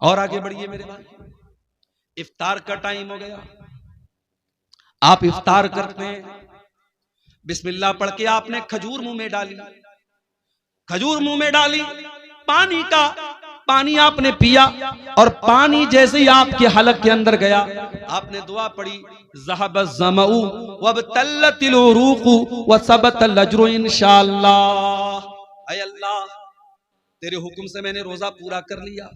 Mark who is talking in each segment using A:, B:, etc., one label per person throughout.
A: और आगे बढ़िए मेरे भाई, इफ्तार का टाइम हो गया। आप इफ्तार करते हैं, बिस्मिल्लाह पढ़ के आपने खजूर मुंह में डाली, खजूर मुंह में डाली, पानी आपने पिया, और पानी जैसे ही आपके हलक के अंदर गया आपने दुआ पढ़ी, ज़हबज़ ज़मऊ वबतल्लतिल उरूक़ु वसबतल अज्रु इंशाअल्लाह। ऐ अल्लाह तेरे हुक्म से मैंने रोजा पूरा कर लिया,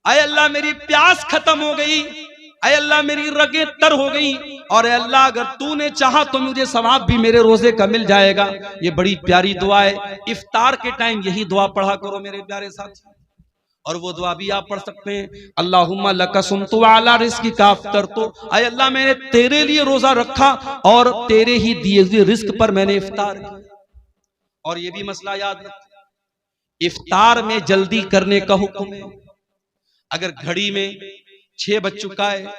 A: ऐ अल्लाह मेरी प्यास खत्म हो गई, ऐ अल्लाह मेरी रगें तर हो गई, और ऐ अल्लाह अगर तूने चाहा तो मुझे सवाब भी मेरे रोजे का मिल जाएगा। ये बड़ी प्यारी दुआ है। इफ्तार के टाइम यही दुआ पढ़ा करो मेरे प्यारे साथी। और वो दुआ भी आप पढ़ सकते हैं, अल्लाहुम्मा लका सुमतु अला रिज़्क़िका अफ़्तरतु, ऐ अल्लाह मैंने तेरे लिए रोजा रखा और तेरे ही दिए हुए रिस्क पर मैंने इफ्तार किया। और ये भी मसला याद रखो, इफ्तार में जल्दी करने का हुक्म है। अगर घड़ी में 6 बज चुका है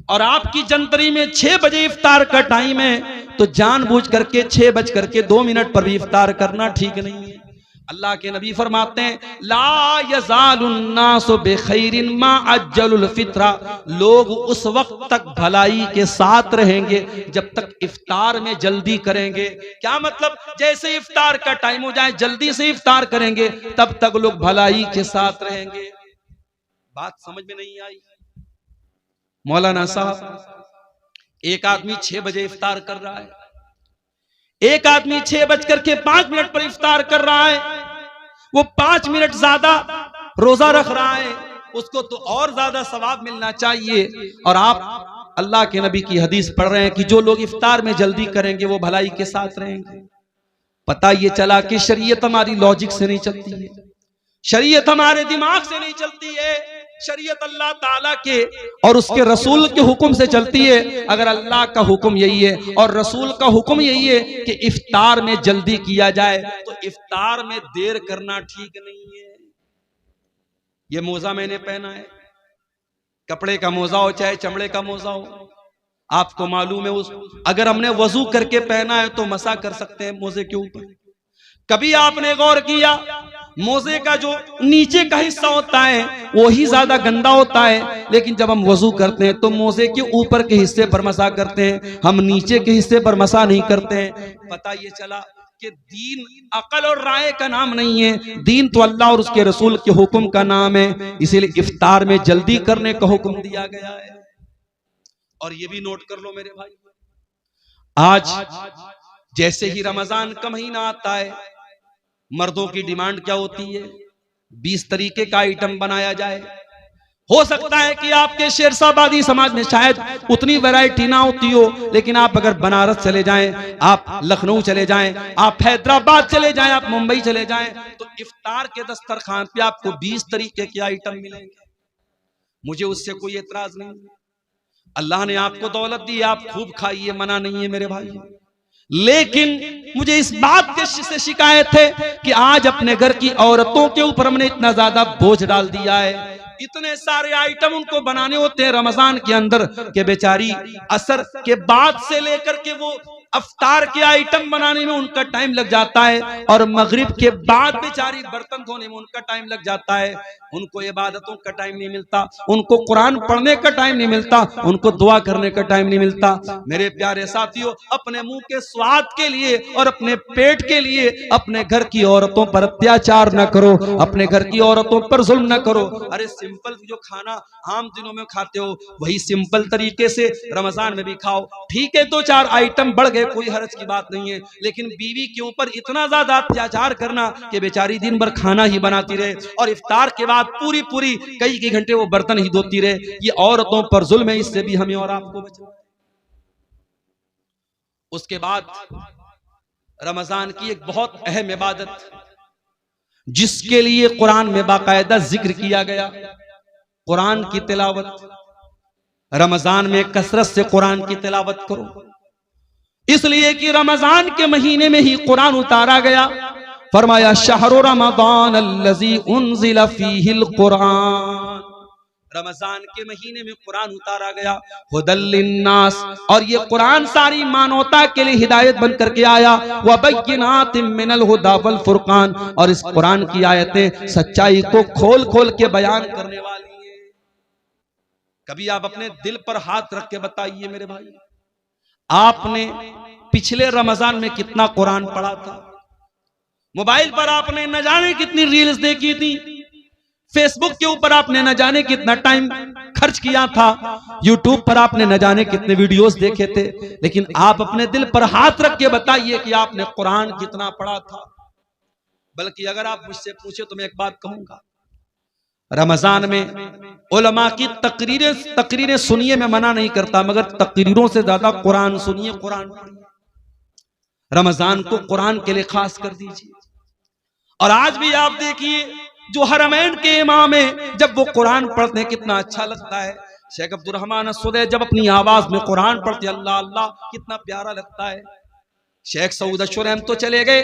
A: और आपकी जंतरी में 6 बजे इफ्तार का टाइम है, तो जानबूझ करके 6 बज करके 2 मिनट पर भी इफ्तार करना ठीक नहीं है। अल्लाह के नबी फरमाते हैं, ला यज़ालुन्नासु बिखैरिन मा अज्जलुल फित्रा, लोग उस वक्त तक भलाई के साथ रहेंगे जब तक इफ्तार में जल्दी करेंगे। क्या मतलब? जैसे इफ्तार का टाइम हो जाए जल्दी से इफ्तार करेंगे, तब तक लोग भलाई के साथ रहेंगे। बात समझ में नहीं आई? मौलाना साहब, एक आदमी 6 बजे इफ्तार कर रहा है, एक आदमी 6 बज करके 5 मिनट पर इफ्तार कर रहा है, वो 5 मिनट ज्यादा रोजा रख रहा है, उसको तो और ज्यादा सवाब मिलना चाहिए। और आप अल्लाह के नबी की हदीस पढ़ रहे हैं कि जो लोग इफ्तार में जल्दी करेंगे वो भलाई के साथ रहेंगे। पता ये चला कि शरीयत हमारी लॉजिक से नहीं चलती है, शरीयत हमारे दिमाग से नहीं चलती है, शरीयत अल्लाह ताला के और उसके रसूल के हुक्म से चलती है। अगर अल्लाह का हुक्म यही है और रसूल का हुक्म यही है कि इफ्तार में जल्दी किया जाए, तो इफ्तार में देर करना ठीक नहीं है। ये मोजा मैंने पहना है, कपड़े का मोजा हो चाहे चमड़े का मोजा हो, आपको मालूम है अगर हमने वजू करके पहना है तो मसा कर सकते हैं मोजे के ऊपर। कभी आपने गौर किया, मोजे का जो नीचे का हिस्सा होता है वो ही ज्यादा गंदा होता है, लेकिन जब हम वजू करते हैं तो मोजे के ऊपर के हिस्से पर मसा करते हैं, हम नीचे के हिस्से पर मसा नहीं करते हैं। पता ये चला कि दीन अकल और राय का नाम नहीं है, दीन तो अल्लाह और उसके रसूल के हुक्म का नाम है। इसीलिए इफ्तार में जल्दी करने का हुक्म दिया गया है। और ये भी नोट कर लो मेरे भाई, आज जैसे ही रमजान का महीना आता है, मर्दों की डिमांड क्या होती है? 20 तरीके का आइटम बनाया जाए। हो सकता है कि आपके शेरशाबादी समाज में शायद उतनी वैरायटी ना होती हो, लेकिन आप अगर बनारस चले जाएं, आप लखनऊ चले जाएं, आप हैदराबाद चले जाएं, आप मुंबई चले जाएं, तो इफ्तार के दस्तरखान पे आपको 20 तरीके के आइटम मिलेंगे। मुझे उससे कोई एतराज नहीं। अल्लाह ने आपको दौलत दी, आप खूब खाइए, मना नहीं है मेरे भाई। लेकिन मुझे इस बात से शिकायत है कि आज अपने घर की औरतों के ऊपर हमने इतना ज्यादा बोझ डाल दिया है। इतने सारे आइटम उनको बनाने होते हैं रमजान के अंदर के बेचारी असर के बाद से लेकर के वो अफ्तार के आइटम बनाने में उनका टाइम लग जाता है, और मगरिब के बाद बेचारी बर्तन धोने में उनका टाइम लग जाता है। उनको इबादतों का टाइम नहीं मिलता, उनको कुरान पढ़ने का टाइम नहीं मिलता, उनको दुआ करने का टाइम नहीं मिलता। मेरे प्यारे साथियों, अपने मुंह के स्वाद के लिए और अपने पेट के लिए अपने घर की औरतों पर अत्याचार न करो, अपने घर की औरतों पर जुल्म न करो। अरे सिंपल जो खाना आम दिनों में खाते हो वही सिंपल तरीके से रमजान में भी खाओ। ठीक है, 2-4 आइटम बढ़ गए, कोई हर्ज की बात नहीं है, लेकिन बीवी के ऊपर इतना ज्यादा अत्याचार करना कि बेचारी दिन भर खाना ही बनाती रहे और इफ्तार के बाद पूरी कई घंटे वो बर्तन ही धोती रहे, ये औरतों पर जुल्म है। इससे भी हमें और आपको बचना। उसके बाद रमजान की एक बहुत अहम इबादत जिसके लिए कुरान में बाकायदा जिक्र किया गया, कुरान की तिलावत। रमजान में कसरत से कुरान की तिलावत करो, इसलिए कि रमजान के महीने में ही कुरान उतारा गया। फरमाया शहरु रमजान अल्लज़ी उन्ज़िला फ़ीहिल कुरान, रमजान के महीने में कुरान उतारा गया। हुदल लिन्नास, और ये कुरान सारी मानवता के लिए हिदायत बन करके आया। व बय्यिनातिम मिनल हुदा वल फुरकान, और इस कुरान की आयतें सच्चाई को खोल खोल के बयान करने वाली है। कभी आप अपने दिल पर हाथ रख के बताइए मेरे भाई, आपने पिछले रमजान में कितना कुरान पढ़ा था? मोबाइल पर आपने न जाने कितनी रील्स देखी थी, फेसबुक के ऊपर आपने न जाने कितना टाइम खर्च किया था, यूट्यूब पर आपने न जाने कितने वीडियोस देखे थे, लेकिन आप अपने दिल पर हाथ रख के बताइए कि आपने कुरान कितना पढ़ा था। बल्कि अगर आप मुझसे पूछे तो मैं एक बात कहूंगा, रमजान में उलमा की तकरीरें सुनिए, मैं मना नहीं करता, मगर तकरीरों से ज्यादा कुरान सुनिए, कुरान पढ़िए। रमजान को कुरान के लिए खास कर दीजिए। और आज भी आप देखिए जो हरमैन के इमाम है, जब वो कुरान पढ़ते हैं कितना अच्छा लगता है। शेख अब्दुल रहमान अस्सुदैई जब अपनी आवाज में कुरान पढ़ते अल्लाह अल्लाह, कितना प्यारा लगता है। शेख सऊद अशरम तो चले गए,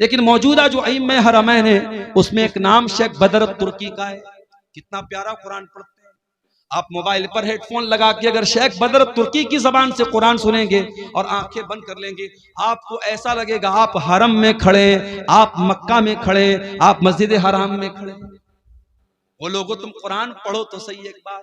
A: लेकिन मौजूदा जो इमाम हरमैन है उसमें एक नाम शेख बदर तुर्की का है, कितना प्यारा कुरान पढ़ते हैं। आप मोबाइल पर हेडफोन लगा के अगर शेख बदर तुर्की की जबान से कुरान सुनेंगे और आंखें बंद कर लेंगे, आपको ऐसा लगेगा आप हरम में खड़े, आप मक्का में खड़े, आप मस्जिद हराम में खड़े। वो लोगों तुम कुरान पढ़ो तो सही एक बार।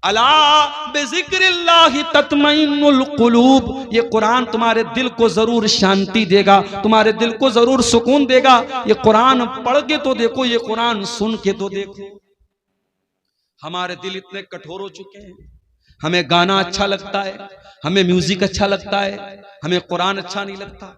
A: अला बिज़िक्रिल्लाहि तत्मइन्नुल कुलूब, ये कुरान तुम्हारे दिल को जरूर शांति देगा, तुम्हारे दिल को जरूर सुकून देगा। ये कुरान पढ़ के तो देखो, ये कुरान सुन के तो देखो। हमारे दिल इतने कठोर हो चुके हैं, हमें गाना अच्छा लगता है, हमें म्यूजिक अच्छा लगता है, हमें कुरान अच्छा नहीं लगता।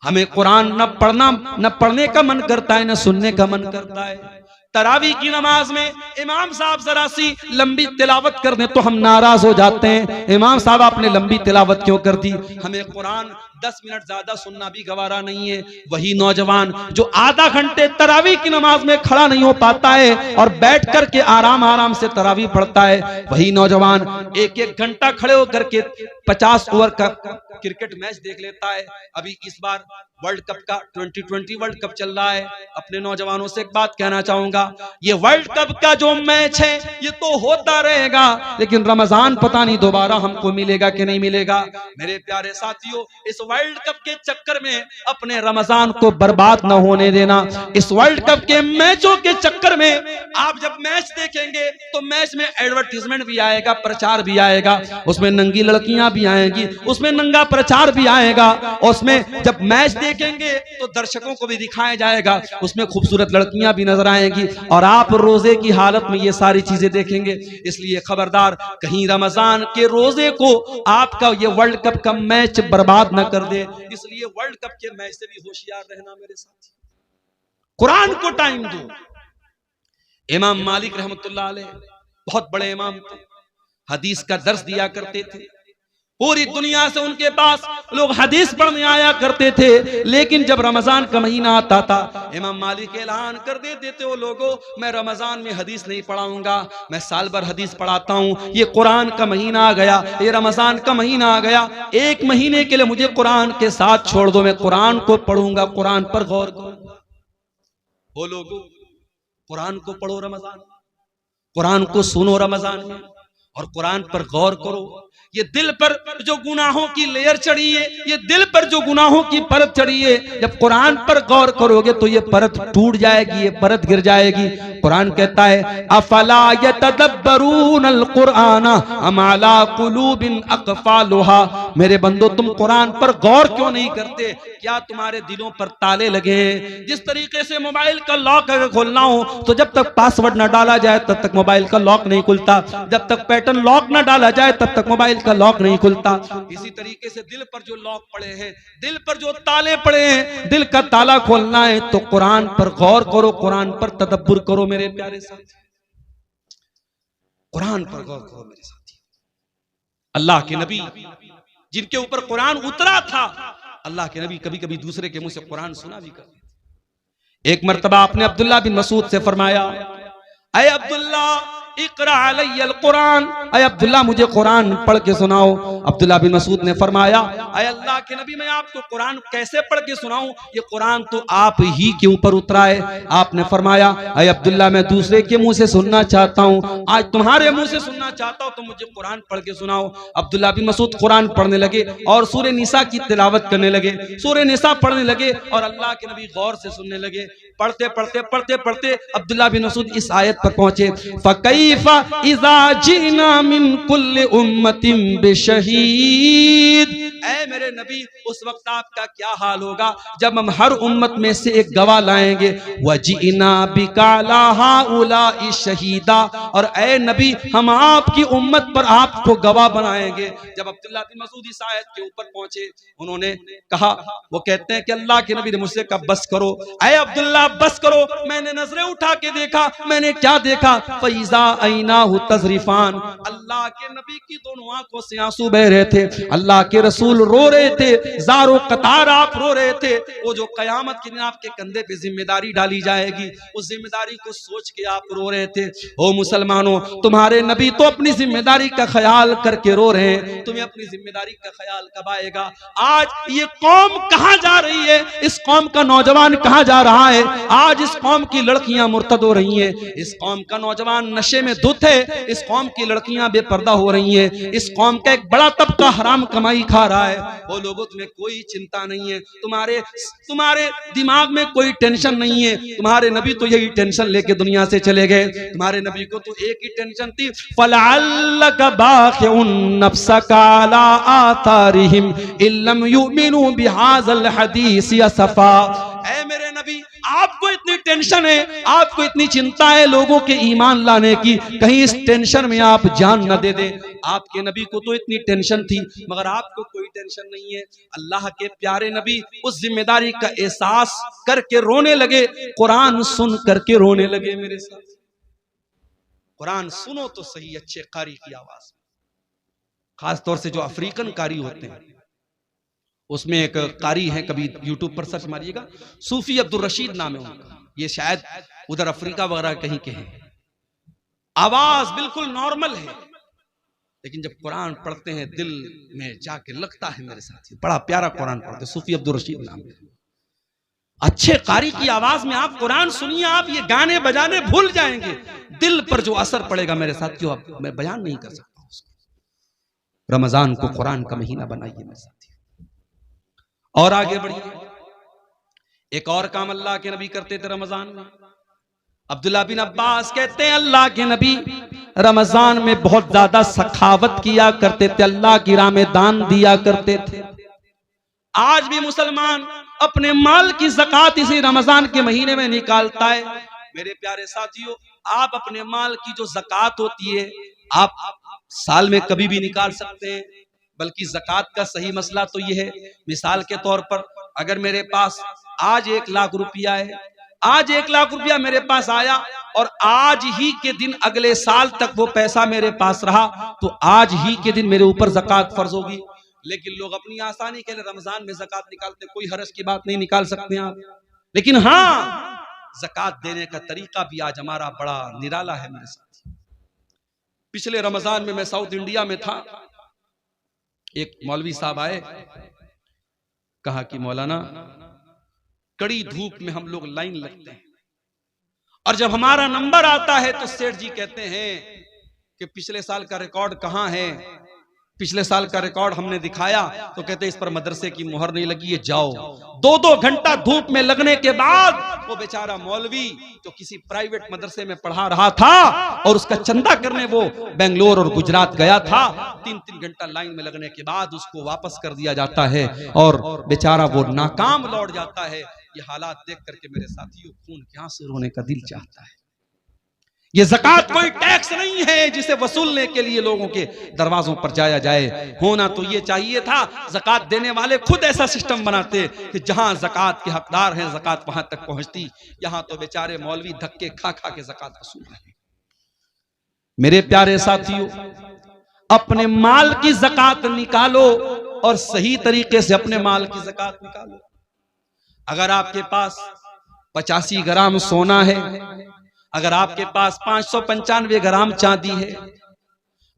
A: हमें कुरान न पढ़ने का मन करता है, न सुनने का मन करता है। तरावी की नमाज में इमाम साहब जरा सी लंबी तिलावत कर दें तो हम नाराज हो जाते हैं, इमाम साहब आपने लंबी तिलावत क्यों कर दी? हमें कुरान 10 मिनट ज्यादा सुनना भी गवारा नहीं है। वही नौजवान जो आधा घंटे तरावी की नमाज में खड़ा नहीं हो पाता है और बैठ करके आराम आराम से तरावी पढ़ता है, वही नौजवान एक एक घंटा खड़े होकर के 50 ओवर का क्रिकेट मैच देख लेता है। अभी इस बार वर्ल्ड कप का 2020 वर्ल्ड कप चल रहा है। अपने नौजवानों से एक बात कहना चाहूंगा, ये वर्ल्ड कप का जो मैच है ये तो होता रहेगा, लेकिन रमजान पता नहीं दोबारा हमको मिलेगा कि नहीं मिलेगा। मेरे प्यारे साथियों, इस वर्ल्ड कप के चक्कर में अपने रमजान को बर्बाद न होने देना। इस वर्ल्ड कप के मैचों के चक्कर में आप जब मैच देखेंगे तो मैच में एडवर्टीजमेंट भी आएगा, प्रचार भी आएगा, उसमें नंगी लड़कियां भी आएंगी, उसमें नंगा प्रचार भी आएगा। उसमें जब मैच देखेंगे तो दर्शकों को भी दिखाया जाएगा, उसमें खूबसूरत लड़कियां भी नजर आएंगी और आप रोजे की हालत में ये सारी चीजें देखेंगे। इसलिए खबरदार, कहीं रमजान के रोजे को आपका ये वर्ल्ड कप का मैच बर्बाद न कर दे। इसलिए वर्ल्ड कप के मैच से भी होशियार रहना मेरे साथी। कुरान को टाइम दो। इमाम मालिक रहमतुल्लाह अलैह बहुत बड़े इमाम थे, हदीस का दर्स दिया करते थे। पूरी दुनिया से उनके पास लोग हदीस पढ़ने आया करते थे, लेकिन जब रमजान का महीना आता था इमाम मालिक ऐलान कर देते थे, वो लोगों मैं रमजान में हदीस नहीं पढ़ाऊंगा, मैं साल भर हदीस पढ़ाता हूँ। ये कुरान का महीना आ गया, ये रमजान का महीना आ गया, एक महीने के लिए मुझे कुरान के साथ छोड़ दो, मैं कुरान को पढ़ूंगा, कुरान पर गौर करूंगा। वो लोगों कुरान को पढ़ो रमजान, कुरान को सुनो रमजान में और कुरान पर गौर करो। ये दिल पर जो गुनाहों की लेयर चढ़ी है, ये दिल पर जो गुनाहों की परत चढ़ी है, जब कुरान पर गौर करोगे तो ये परत टूट जाएगी, ये परत गिर जाएगी। कुरान कहता है अफला यतदब्बरूनल कुरान अम अला कुलूबिन अक़फ़ालुहा, मेरे बंदो तुम कुरान पर गौर क्यों नहीं करते? क्या तुम्हारे दिलों पर ताले लगे हैं? जिस तरीके से मोबाइल का लॉक अगर खोलना हो तो जब तक पासवर्ड न डाला जाए तब तक मोबाइल का लॉक नहीं खुलता, जब तक पैटर्न लॉक न डाला जाए तब तक मोबाइल का लॉक नहीं खुलता। इसी तरीके से दिल पर जो लॉक पड़े हैं, दिल पर जो ताले पड़े हैं, दिल का ताला खोलना है तो कुरान पर गौर करो, कुरान पर तदब्बुर करो मेरे प्यारे साथी, कुरान पर गौर करो मेरे साथी। अल्लाह के नबी जिनके ऊपर कुरान उतरा था, अल्लाह के नबी कभी कभी दूसरे के मुंह से कुरान सुना भी कर। एक मर्तबा आपने अब्दुल्ला बिन मसूद से फरमाया, अय अब्दुल्ला इक़रा अलैयल कुरान, अय अब्दुल्ला मुझे कुरान पढ़ के सुनाओ। अब्दुल्ला बिन मसूद ने फरमाया, अय अल्लाह के नबी मैं आपको कुरान कैसे पढ़ के सुनाऊं, ये कुरान तो आप ही के ऊपर उतरा है। आपने फरमाया, अय अब्दुल्ला मैं दूसरे के मुंह से सुनना चाहता हूं, आज तुम्हारे मुंह से सुनना चाहता हूं, तो मुझे कुरान पढ़ के सुनाओ। अब्दुल्ला बिन मसूद कुरान पढ़ने लगे और सूरह निसा की तिलावत करने लगे, सूरह निसा पढ़ने लगे और अल्लाह के नबी गौर से सुनने लगे। पढ़ते पढ़ते पढ़ते पढ़ते अब्दुल्ला बिन मसूद इस आयत पर पहुंचे, फकई कैफा इज़ा जीना मिन कुल्ल उम्मतिन बिशहीद। ऐ मेरे नबी, उस वक्त आपका क्या हाल होगा जब हम हर उम्मत में से एक गवाह लाएंगे। वजीना बिकाला हाउलाई शहीदा, और ऐ नबी हम आपकी उम्मत पर आपको गवाह बनाएंगे। जब अब्दुल्लाह बिन मसूद इस आयत के ऊपर पहुंचे, उन्होंने कहा, वो कहते हैं कि अल्लाह के नबी ने मुझसे कहा बस करो, ऐ अब्दुल्ला बस करो। मैंने नजरें उठा के देखा, मैंने क्या देखा, फैजा ऐनाहु तज़रिफान, अल्लाह के नबी की दोनों आंखों से आंसू बह रहे थे। अल्लाह के रसूल रो रहे थे, ज़ारो कतार आप रो रहे थे। वो जो कयामत के दिन आपके कंधे पे जिम्मेदारी डाली जाएगी, उस जिम्मेदारी को सोच के आप रो रहे थे। ओ मुसलमानों, तुम्हारे नबी तो अपनी जिम्मेदारी का ख्याल करके रो रहे हैं, तुम्हें अपनी जिम्मेदारी का ख्याल कब आएगा? आज ये कौम कहां जा रही है? इस कौम का नौजवान कहां जा रहा है? आज इस कौम की लड़कियां मुर्तद हो रही हैं, इस कौम का नौजवान नशे में धुत है, इस कौम की लड़कियां बेपर्दा हो रही हैं, इस कौम का एक बड़ा तबका हराम कमाई खा रहा है। वो लोगों, तुम्हें कोई चिंता नहीं है, तुम्हारे दिमाग में कोई टेंशन नहीं है। तुम्हारे नबी तो यही टेंशन लेके दुनिया से चले गए। तुम्हारे नबी को तो एक ही टेंशन थी, फलअल्लक बाखिउन नफ्सका अला आतारिहिम इल्लम युमिनु बिहाज़ल हदीस असफा। ऐ मेरे नबी, आपको इतनी टेंशन है, आपको इतनी चिंता है लोगों के ईमान लाने की, कहीं इस टेंशन में आप जान न दे दें। आपके नबी को तो इतनी टेंशन थी, मगर आपको कोई टेंशन नहीं है। अल्लाह के प्यारे नबी उस जिम्मेदारी का एहसास करके रोने लगे, कुरान सुन करके रोने लगे। मेरे साथ कुरान सुनो तो सही, अच्छे कारी की आवाज, खास तौर से जो अफ्रीकन कारी होते हैं। उसमें एक कारी है, कभी यूट्यूब पर सर्च मारिएगा, सूफी अब्दुल रशीद नाम है उनका, ये शायद उधर अफ्रीका वगैरह कहीं के हैं। आवाज बिल्कुल नॉर्मल है, लेकिन जब कुरान पढ़ते हैं दिल में जाके लगता है। मेरे साथी बड़ा प्यारा कुरान पढ़ते, सूफी अब्दुल रशीद नाम है। अच्छे कारी की आवाज में आप कुरान सुनिए, आप ये गाने बजाने भूल जाएंगे। दिल पर जो असर पड़ेगा मेरे साथियों, मैं बयान नहीं कर सकता उसको। रमजान को कुरान का महीना बनाइए मेरे साथी, और आगे बढ़िए। एक और काम अल्लाह के नबी करते थे रमजान में। अब्दुल्लाह बिन अब्बास कहते हैं अल्लाह के नबी रमजान में बहुत ज्यादा सखावत किया करते थे, अल्लाह की राह में दान दिया करते थे। आज भी मुसलमान अपने माल की ज़कात इसी रमजान के महीने में निकालता है। मेरे प्यारे साथियों, आप अपने माल की जो ज़कात होती है आप साल में कभी भी निकाल सकते हैं, बल्कि ज़कात का सही मसला तो यह है, मिसाल के तौर पर अगर मेरे पास आज 1 लाख रुपया है, आज 1 लाख रुपया मेरे पास आया और आज ही के दिन अगले साल तक वो पैसा मेरे पास रहा, तो आज ही के दिन मेरे ऊपर ज़कात फर्ज होगी। लेकिन लोग अपनी आसानी के लिए रमजान में ज़कात निकालते, कोई हरज की बात नहीं, निकाल सकते हैं आप। लेकिन हाँ, ज़कात देने का तरीका भी आज हमारा बड़ा निराला है मेरे साथ। पिछले रमजान में मैं साउथ इंडिया में था, एक मौलवी साहब आए, कहा कि मौलाना कड़ी धूप में हम लोग लाइन लगते हैं, और जब हमारा नंबर आता है तो सेठ जी कहते हैं कि पिछले साल का रिकॉर्ड कहां है। पिछले साल का रिकॉर्ड हमने दिखाया तो कहते इस पर मदरसे की मुहर नहीं लगी है, जाओ। 2-2 घंटा धूप में लगने के बाद वो बेचारा मौलवी जो किसी प्राइवेट मदरसे में पढ़ा रहा था और उसका चंदा करने वो बेंगलोर और गुजरात गया था, 3-3 घंटा लाइन में लगने के बाद उसको वापस कर दिया जाता है और बेचारा वो नाकाम लौट जाता है। ये हालात देख करके मेरे साथियों खून के आंसू रोने का दिल चाहता है। ये ज़कात कोई टैक्स नहीं है जिसे वसूलने के लिए लोगों के दरवाजों पर जाया जाए। होना तो ये चाहिए था, ज़कात देने वाले खुद ऐसा सिस्टम बनाते कि जहां ज़कात के हकदार हैं ज़कात वहां तक पहुंचती। यहां तो बेचारे मौलवी धक्के खा खा के ज़कात वसूल रहे हैं। मेरे प्यारे साथियों, अपने माल की ज़कात निकालो और सही तरीके से अपने माल की ज़कात निकालो। अगर आपके पास 85 ग्राम सोना है, अगर आपके पास 595 ग्राम चांदी है,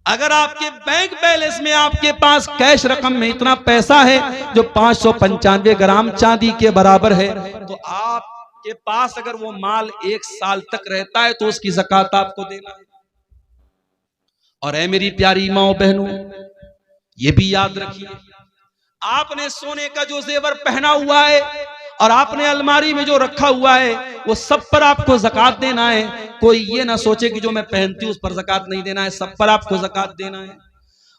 A: अगर आपके बैंक बैलेंस में आपके पास कैश रकम में इतना पैसा है जो 595 ग्राम चांदी के बराबर है, तो आपके पास अगर वो माल 1 साल तक रहता है तो उसकी ज़कात आपको देना है। और ऐ मेरी प्यारी माओ बहनों, ये भी याद रखिए, आपने सोने का जो जेवर पहना हुआ है, और आपने अलमारी में जो रखा हुआ है वो सब पर आपको ज़कात देना है। कोई ये ना सोचे कि जो मैं पहनती हूं उस पर ज़कात नहीं देना है, सब पर आपको ज़कात देना है।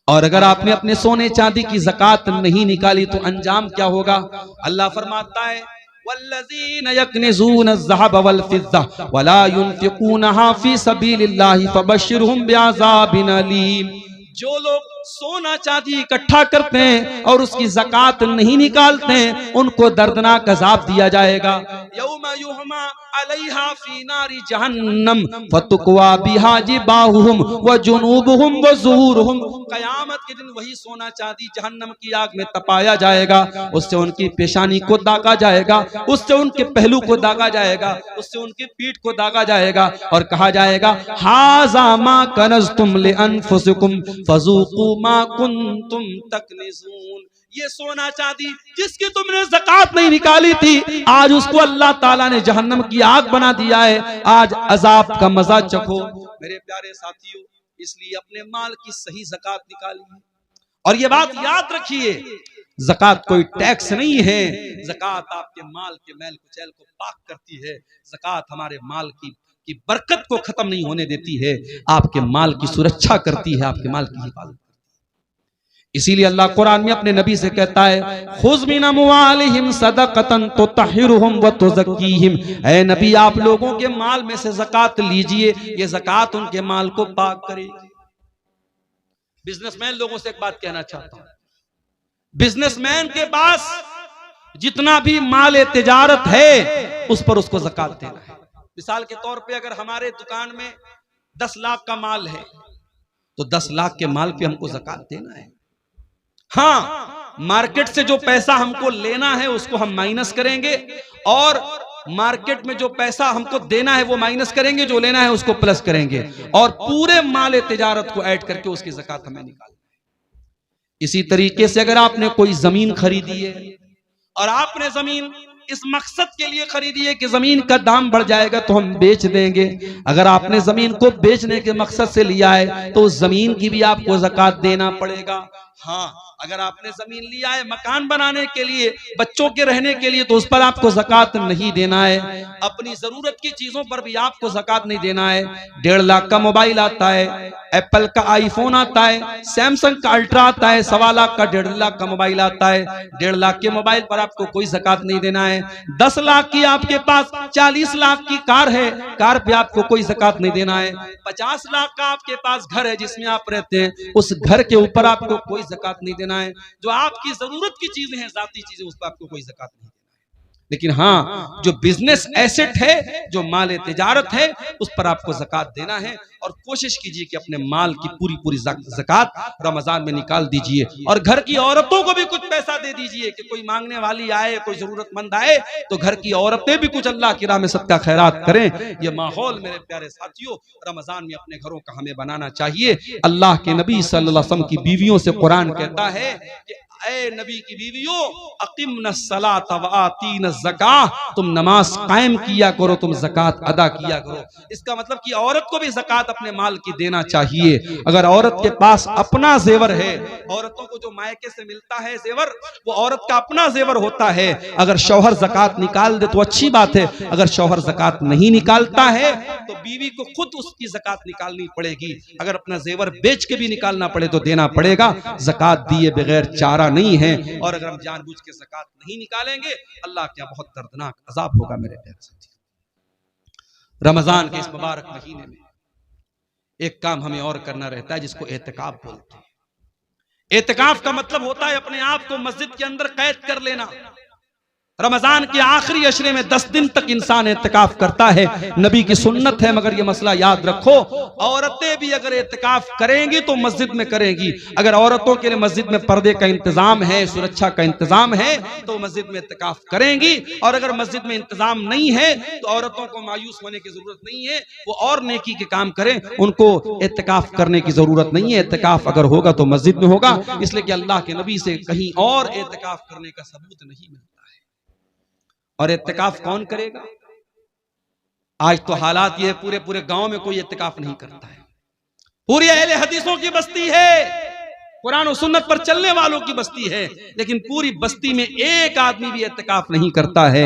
A: और अगर आपने अपने सोने चांदी की ज़कात नहीं निकाली तो अंजाम क्या होगा? अल्लाह फरमाता है वल्लज़ीना यकनिज़ून अज़्ज़हब वल फ़िज़्ज़ा वला युनफ़िक़ूनहा फ़ी सबीलिल्लाहि फ़बश्शिरहुम बिअज़ाबिन अलीम। जो लोग सोना चांदी इकट्ठा करते हैं और उसकी ज़कात नहीं निकालते हैं उनको दर्दनाक अज़ाब दिया जाएगा। यौमा युहमा अलैहा फी नारी जहन्नम फतुक्वा बिहा जिबाहुहुम व जुनूबुहुम व ज़ुहूरुहुम। क़यामत के दिन वही सोना चांदी जहन्नम की आग में तपाया जाएगा, उससे उनकी पेशानी को दागा जाएगा, उससे उनके पहलू को दागा जाएगा, उससे उनकी पीठ को दागा जाएगा और कहा जाएगा हाज़ा मा कनज़्तुम लिअन्फुसिकुम फज़ूक़ू मा कुन्तुम तकनिज़ून। ये सोना चांदी जिसकी तुमने ज़कात नहीं निकाली थी, आज उसको अल्लाह ताला ने जहन्नम की आग बना दिया है। आज अजाब का मजा चखो। मेरे प्यारे साथियों, इसलिए अपने माल की सही ज़कात निकालिए। और ये बात याद रखिए, ज़कात कोई टैक्स नहीं है। ज़कात आपके माल के मैल कुचैल को पाक करती है। ज़कात हमारे माल की बरकत को खत्म नहीं होने देती है, आपके माल की सुरक्षा करती है, आपके माल की हिफाजत करती है। इसीलिए अल्लाह कुरान में अपने नबी से कहता है खुज़ मिन अम्वालिहिम सदक़तन तुतहिरुहुम व तुज़क्कीहिम। ऐ नबी, आप लोगों के माल में से ज़कात लीजिए, ये ज़कात उनके माल को पाक करेगी। बिजनेसमैन लोगों से एक बात कहना चाहता हूं, बिजनेसमैन के पास जितना भी माल तिजारत है उस पर उसको ज़कात देना है। मिसाल के तौर पे अगर हमारे दुकान में 10 लाख का माल है तो 10 लाख के माल पे हमको ज़कात देना है। हाँ, मार्केट से जो पैसा हमको लेना है उसको हम माइनस करेंगे और मार्केट में जो पैसा हमको देना है वो माइनस करेंगे, जो लेना है उसको प्लस करेंगे और पूरे माल तिजारत को ऐड करके उसकी ज़कात हमें निकालना है। इसी तरीके से अगर आपने कोई जमीन खरीदी है और आपने जमीन इस मकसद के लिए खरीदी है कि जमीन का दाम बढ़ जाएगा तो हम बेच देंगे, अगर आपने जमीन को बेचने के मकसद से लिया है तो उस जमीन की भी आपको ज़कात देना पड़ेगा। हाँ, अगर आपने जमीन लिया है मकान बनाने के लिए, बच्चों के रहने के लिए, तो उस पर आपको ज़कात नहीं देना है। अपनी जरूरत की चीजों पर भी आपको ज़कात नहीं देना है। 1.5 लाख का मोबाइल आता है, एप्पल का आईफोन आता है, सैमसंग का अल्ट्रा आता है, 1.25 लाख का 1.5 लाख का मोबाइल आता है। 1.5 लाख के मोबाइल पर आपको कोई ज़कात नहीं देना है। 10 लाख की आपके पास 40 लाख की कार है, कार पे आपको कोई ज़कात नहीं देना है। 50 लाख का आपके पास घर है जिसमें आप रहते हैं, उस घर के ऊपर आपको कोई ज़कात नहीं देना है। जो आपकी जरूरत की चीजें हैं, जाती चीजें, उस पर आपको कोई ज़कात नहीं देना है। लेकिन हाँ, जो बिजनेस एसेट है, जो माल तिजारत है, उस पर आपको ज़कात देना है। और कोशिश कीजिए कि अपने माल की पूरी ज़कात रमजान में निकाल दीजिए। और घर की औरतों को भी कुछ पैसा दे दीजिए कि कोई मांगने वाली आए, कोई जरूरतमंद आए तो घर की औरतें भी कुछ अल्लाह की राह में सदका खैरात करें। ये माहौल मेरे प्यारे साथियों रमजान में अपने घरों का हमें बनाना चाहिए। अल्लाह के नबी सल्लल्लाहु अलैहि वसल्लम की बीवियों से कुरान कहता है कि ऐ नबी की बीवियों, अक़िमनस सलात व आतीनस ज़कात, तुम नमाज कायम किया करो, तुम ज़कात अदा किया करो। इसका मतलब कि औरत को भी ज़कात अपने माल की देना चाहिए। अगर औरत के पास अपना जेवर है, औरतों को जो मायके से मिलता है जेवर, वो औरत का अपना जेवर होता है। अगर शौहर ज़कात निकाल दे तो अच्छी बात है, अगर शौहर ज़कात नहीं निकालता है तो बीवी को खुद उसकी ज़कात निकालनी पड़ेगी। अगर अपना जेवर बेच के भी निकालना पड़े तो देना पड़ेगा। ज़कात दिए बगैर चारा नहीं है। और अगर हम जानबूझ के ज़कात नहीं निकालेंगे, अल्लाह क्या बहुत दर्दनाक अजाब होगा। मेरे प्यारे साथी, रमजान के इस मुबारक महीने में एक काम हमें और करना रहता है जिसको एतिकाफ बोलते हैं। एतिकाफ का मतलब होता है अपने आप को मस्जिद के अंदर कैद कर लेना। रमजान के आखिरी अशरे में 10 दिन तक इंसान एतिकाफ करता है, नबी की सुन्नत है। मगर ये मसला याद रखो, औरतें भी अगर एतिकाफ करेंगी तो मस्जिद में करेंगी। अगर औरतों के लिए मस्जिद में पर्दे का इंतजाम है, सुरक्षा का इंतजाम है, तो मस्जिद में एतिकाफ करेंगी। और अगर मस्जिद में इंतजाम नहीं है तो औरतों को मायूस होने की जरूरत नहीं है, वो और नेकी के काम करें, उनको एतिकाफ करने की जरूरत नहीं है। एतिकाफ अगर होगा तो मस्जिद में होगा, इसलिए कि अल्लाह के नबी से कहीं और एतिकाफ करने का सबूत नहीं मिलता। और इत्तिकाफ कौन करेगा? आज तो हालात ये पूरे गांव में कोई इत्तिकाफ नहीं करता है। पूरी अहले हदीसों की बस्ती है, कुरान और सुन्नत पर चलने वालों की बस्ती है, लेकिन पूरी बस्ती में एक आदमी भी एतकाफ नहीं करता है।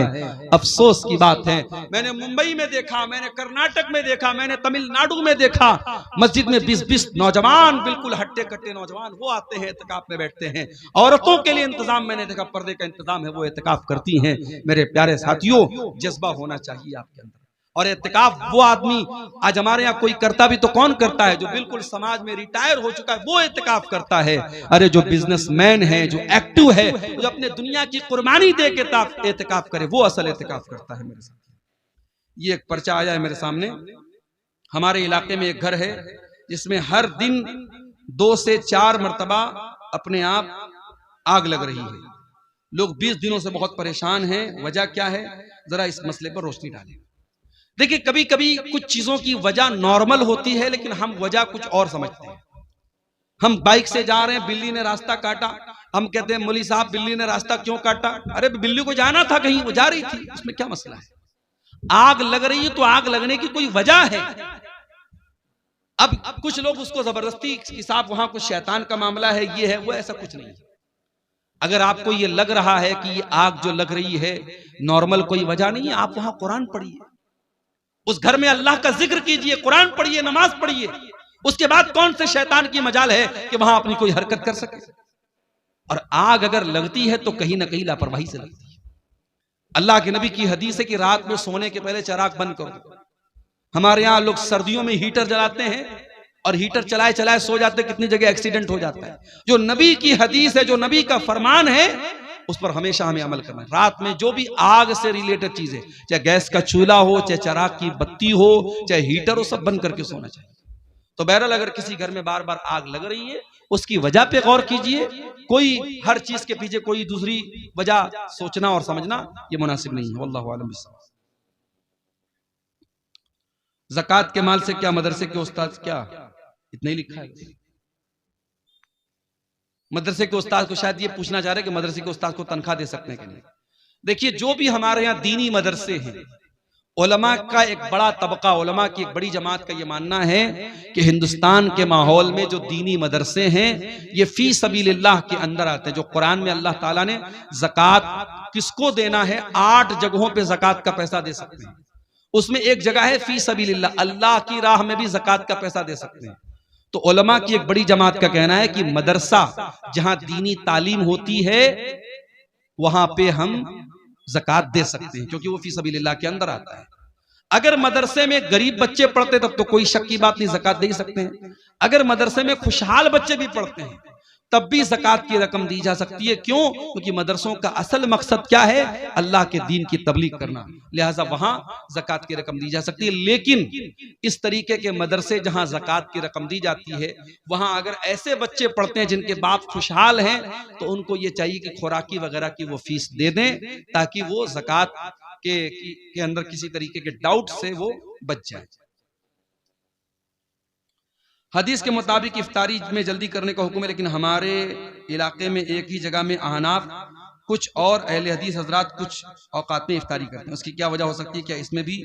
A: अफसोस की बात है। मैंने मुंबई में देखा, मैंने कर्नाटक में देखा, मैंने तमिलनाडु में देखा, मस्जिद में 20-20 नौजवान, बिल्कुल हट्टे कट्टे नौजवान, वो आते हैं एतकाफ में बैठते हैं। औरतों के लिए इंतजाम मैंने देखा, पर्दे का इंतजाम है, वो एतकाफ करती हैं। मेरे प्यारे साथियों, जज्बा होना चाहिए आपके अंदर। और एतकाफ वो आदमी, आज हमारे यहाँ कोई करता भी तो कौन करता है, जो बिल्कुल समाज में रिटायर हो चुका है वो एतकाफ करता है। अरे जो बिजनेसमैन है, जो एक्टिव है, जो अपने दुनिया की कुर्बानी दे के एतकाफ करे, वो असल एतकाफ करता है। मेरे साथ ये एक पर्चा आया है मेरे सामने। हमारे इलाके में एक घर है जिसमें हर दिन 2 से 4 मरतबा अपने आप आग लग रही है। लोग 20 दिनों से बहुत परेशान हैं। वजह क्या है, जरा इस मसले पर रोशनी डालें। देखिए, कभी कभी कुछ चीजों की वजह नॉर्मल होती है, लेकिन हम वजह कुछ और समझते हैं। हम बाइक से जा रहे हैं, बिल्ली ने रास्ता काटा, हम कहते हैं मौलवी साहब बिल्ली ने रास्ता क्यों काटा? अरे बिल्ली को जाना था कहीं, वो जा रही थी, उसमें क्या मसला है? आग लग रही है तो आग लगने की कोई वजह है। अब कुछ लोग उसको जबरदस्ती कि साहब वहां कुछ शैतान का मामला है, ये है वो, ऐसा कुछ नहीं है। अगर आपको ये लग रहा है कि ये आग जो लग रही है नॉर्मल कोई वजह नहीं है, आप वहां कुरान पढ़िए, उस घर में अल्लाह का जिक्र कीजिए, कुरान पढ़िए, नमाज पढ़िए। उसके बाद कौन से शैतान की मजाल है कि वहां अपनी कोई हरकत कर सके? और आग अगर लगती है तो कहीं ना कहीं लापरवाही से लगती है। अल्लाह के नबी की हदीस है कि रात में सोने के पहले चिराग बंद करो। हमारे यहां लोग सर्दियों में हीटर जलाते हैं और हीटर चलाए चलाए सो जाते, कितनी जगह एक्सीडेंट हो जाता है। जो नबी की हदीस है, जो नबी का फरमान है, उस पर हमेशा हमें अमल करना है। रात में जो भी आग से रिलेटेड चीजें, चाहे गैस का चूल्हा हो, चाहे चिराग की बत्ती हो, चाहे हीटर हो, सब बंद करके सोना चाहिए। तो बहरहाल अगर किसी घर में बार बार आग लग रही है, उसकी वजह पे गौर कीजिए। कोई हर चीज के पीछे कोई दूसरी वजह सोचना और समझना ये मुनासिब नहीं है। वल्लाहु आलम बिस्सवाब। ज़कात के माल से क्या मदरसे के उस्ताद, क्या इतना ही लिखा है? मदरसे के उस्ताद को शायद ये पूछना चाह रहे हैं कि मदरसे के उस्ताद को तनख्वाह दे सकते हैं कि नहीं। देखिए, जो भी हमारे यहाँ दीनी मदरसे हैं, उलमा का एक बड़ा तबका, उलमा की एक बड़ी जमात का ये मानना है कि हिंदुस्तान के माहौल में जो दीनी मदरसे हैं ये फी सबीलिल्लाह के अंदर आते हैं। जो कुरान में अल्लाह ताला ने ज़कात किसको देना है, 8 जगहों पे ज़कात का पैसा दे सकते हैं। उसमें एक जगह है फी सबीलिल्लाह, अल्लाह की राह में भी ज़कात का पैसा दे सकते हैं। तो उलमा की एक बड़ी जमात का कहना है कि मदरसा जहां दीनी तालीम होती है वहां पे हम ज़कात दे सकते हैं, क्योंकि वो फी सबीलिल्लाह के अंदर आता है। अगर मदरसे में गरीब बच्चे पढ़ते तब तो कोई शक की बात नहीं, ज़कात दे सकते हैं। अगर मदरसे में खुशहाल बच्चे भी पढ़ते हैं तब भी ज़कात की रकम दी जा सकती है। क्यों? क्योंकि मदरसों का असल मकसद क्या है, अल्लाह के दीन की तबलीग करना, लिहाजा वहां ज़कात की रकम दी जा सकती है। लेकिन इस तरीके के मदरसे जहां ज़कात की रकम दी जाती है, वहां अगर ऐसे बच्चे पढ़ते हैं जिनके बाप खुशहाल हैं, तो उनको ये चाहिए कि खुराकी वगैरह की वो फीस दे दें, ताकि वो ज़कात के अंदर किसी तरीके के डाउट से वो बच जाए। हदीस के मुताबिक इफ्तारी में जल्दी करने का हुक्म है, लेकिन हमारे इलाके में एक ही जगह में अहनाफ कुछ और अहले हदीस हजरात कुछ औकात में इफ्तारी करते हैं। उसकी क्या वजह हो सकती है? क्या इसमें भी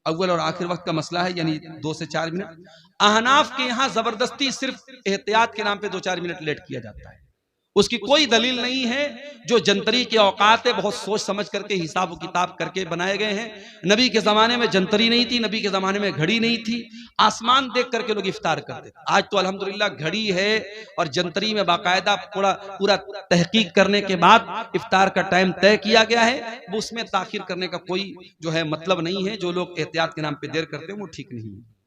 A: अव्वल और आखिर वक्त का मसला है, यानी 2 से 4 मिनट? अहनाफ के यहाँ जबरदस्ती सिर्फ एहतियात के नाम पे 2-4 मिनट लेट किया जाता है। उसकी कोई दलील नहीं है। जो जंतरी के औकात है बहुत सोच समझ करके, हिसाब किताब करके बनाए गए हैं। नबी के जमाने में जंतरी नहीं थी, नबी के जमाने में घड़ी नहीं थी, आसमान देख करके लोग इफ्तार करते थे। आज तो अल्हम्दुलिल्लाह घड़ी है और जंतरी में बाकायदा पूरा तहकीक करने के बाद इफ्तार का टाइम तय किया गया है। वो उसमें ताखिर करने का कोई जो है मतलब नहीं है। जो लोग एहतियात के नाम पे देर करते हैं वो ठीक नहीं है।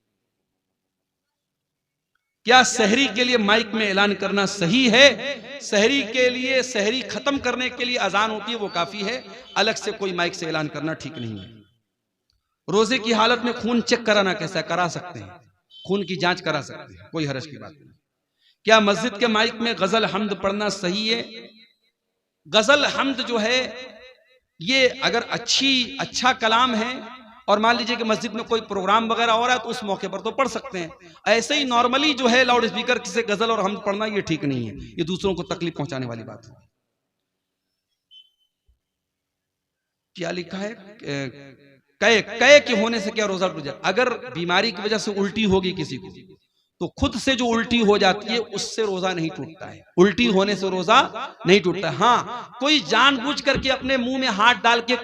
A: क्या सहरी के लिए माइक में ऐलान करना सही है? सहरी के लिए, सहरी खत्म करने के लिए अजान होती है, वो काफी है। अलग से कोई माइक से ऐलान करना ठीक नहीं है। रोजे की हालत में खून चेक कराना कैसा है? करा सकते हैं, खून की जांच करा सकते हैं, कोई हरज की बात नहीं। क्या मस्जिद के माइक में गजल हमद पढ़ना सही है? गजल हमद जो है ये अगर अच्छा कलाम है और मान लीजिए कि मस्जिद में कोई प्रोग्राम वगैरह हो रहा है तो उस मौके पर तो पढ़ सकते हैं। ऐसे ही नॉर्मली जो है लाउड स्पीकर से गजल और हमद पढ़ना ये ठीक नहीं है, ये दूसरों को तकलीफ पहुंचाने वाली बात है। क्या लिखा है? कय के होने से क्या रोजा टूट जाए? अगर बीमारी की वजह से उल्टी होगी किसी को तो खुद से जो उल्टी हो जाती है उससे रोजा नहीं टूटता है, उल्टी होने से रोजा नहीं टूटता है। हाँ, कोई जानबूझ करके अपने मुंह में हाथ डाल के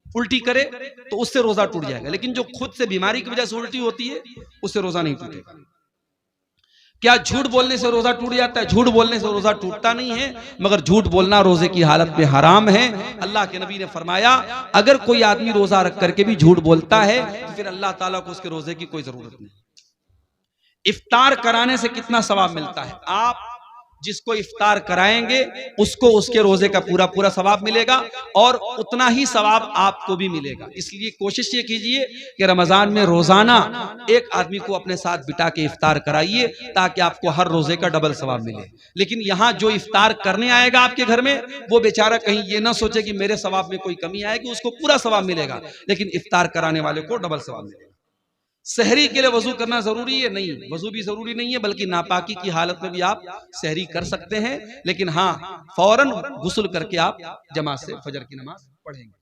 A: उल्टी करे तो उससे रोजा टूट जाएगा, लेकिन जो खुद से बीमारी की वजह से उल्टी होती है उससे रोजा नहीं टूटेगा। क्या झूठ बोलने से रोजा टूट जाता है? झूठ बोलने से रोजा टूटता नहीं है, मगर झूठ बोलना रोजे की हालत में हराम है। अल्लाह के नबी ने फरमाया अगर कोई आदमी रोजा रख करके भी झूठ बोलता है तो फिर अल्लाह ताला को उसके रोजे की कोई जरूरत नहीं। इफ्तार कराने से कितना सवाब मिलता है? आप जिसको इफ्तार कराएंगे उसको उसके रोजे का पूरा पूरा सवाब मिलेगा और उतना ही सवाब आपको भी मिलेगा। इसलिए कोशिश ये कीजिए कि रमजान में रोजाना एक आदमी को अपने साथ बिठा के इफ्तार कराइए ताकि आपको हर रोजे का डबल सवाब मिले। लेकिन यहाँ जो इफ्तार करने आएगा आपके घर में वो बेचारा कहीं ये ना सोचे कि मेरे सवाब में कोई कमी आएगी, उसको पूरा सवाब मिलेगा, लेकिन इफ्तार कराने वाले को डबल सवाब मिलेगा। सहरी के लिए वजू करना जरूरी है? नहीं, वजू भी जरूरी नहीं है, बल्कि नापाकी की हालत में भी आप सहरी कर सकते हैं, लेकिन हाँ फौरन गुस्ल करके आप जमात से फजर की नमाज पढ़ेंगे।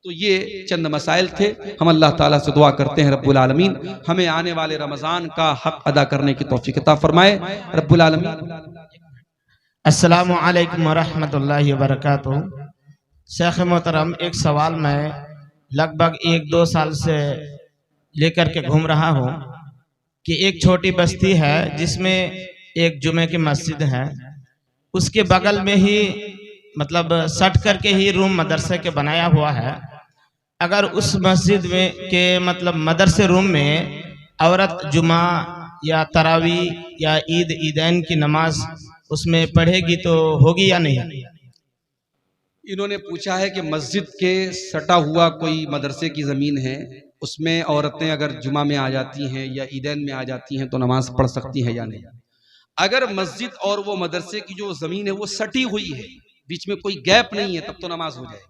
A: तो ये चंद मसाइल थे। हम अल्लाह ताला से दुआ करते हैं रब्बुल आलमीन हमें आने वाले रमजान का हक अदा करने की तौफीक अता फरमाए। रब्बुल आलमीन।
B: अस्सलामु अलैकुम वरहमतुल्लाहि वबरकातुहू। शेख मोहतरम, एक सवाल मैं लगभग 1-2 साल से लेकर के घूम रहा हूँ कि एक छोटी बस्ती है जिसमें एक जुमे की मस्जिद है, उसके बगल में ही मतलब सट करके ही रूम मदरसे के बनाया हुआ है। अगर उस मस्जिद में के मतलब मदरसे रूम में औरत जुमा या तरावी या ईदैन की नमाज उसमें पढ़ेगी तो होगी या नहीं?
A: इन्होंने पूछा है कि मस्जिद के सटा हुआ कोई मदरसे की जमीन है, उसमें औरतें अगर जुमा में आ जाती हैं या ईदैन में आ जाती हैं तो नमाज पढ़ सकती हैं या नहीं। अगर मस्जिद और वो मदरसे की जो जमीन है वो सटी हुई है, बीच में कोई गैप नहीं है, तब तो नमाज हो जाएगी।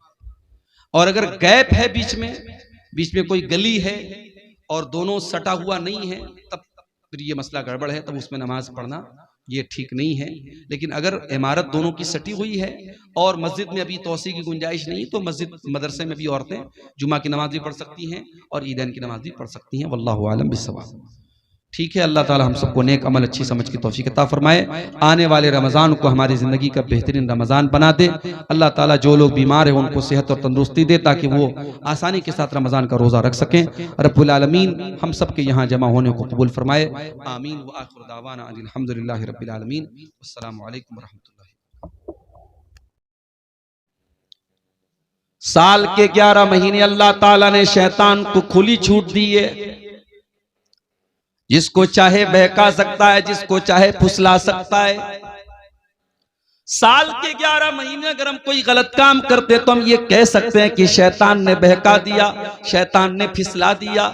A: और अगर गैप है बीच में कोई गली है और दोनों सटा हुआ नहीं है, तब फिर ये मसला गड़बड़ है, तब उसमें नमाज पढ़ना ये ठीक नहीं है। लेकिन अगर इमारत दोनों की सटी हुई है और मस्जिद में अभी तौसी की गुंजाइश नहीं, तो मस्जिद मदरसे में भी औरतें जुमा की नमाज भी पढ़ सकती हैं और ईदैन की नमाज भी पढ़ सकती हैं। वल्लाहु आलम बिस्सवाब। ठीक है, अल्लाह ताला हम सबको नेक अमल अच्छी समझ की तौफीक अता फरमाए। आने वाले रमज़ान को हमारी ज़िंदगी का बेहतरीन रमज़ान बना दे। अल्लाह ताला जो लोग बीमार हैं उनको सेहत और तंदुरुस्ती दे ताकि वो आसानी के साथ रमज़ान का रोज़ा रख सकें। रब्बुल आलमीन हम सब के यहाँ जमा होने को कबूल फरमाए। आमीन व आखिर दावाना अल्हम्दुलिल्लाहि रब्बिल आलमीन। अस्सलामु अलैकुम व रहमतुल्लाहि। साल के 11 महीने अल्लाह ताला ने शैतान को खुली छूट दी है, जिसको चाहे बहका सकता है, जिसको चाहे फुसला सकता है। साल के 11 महीने अगर हम कोई गलत काम करते तो हम ये कह सकते हैं कि शैतान ने बहका दिया, शैतान ने फिसला दिया।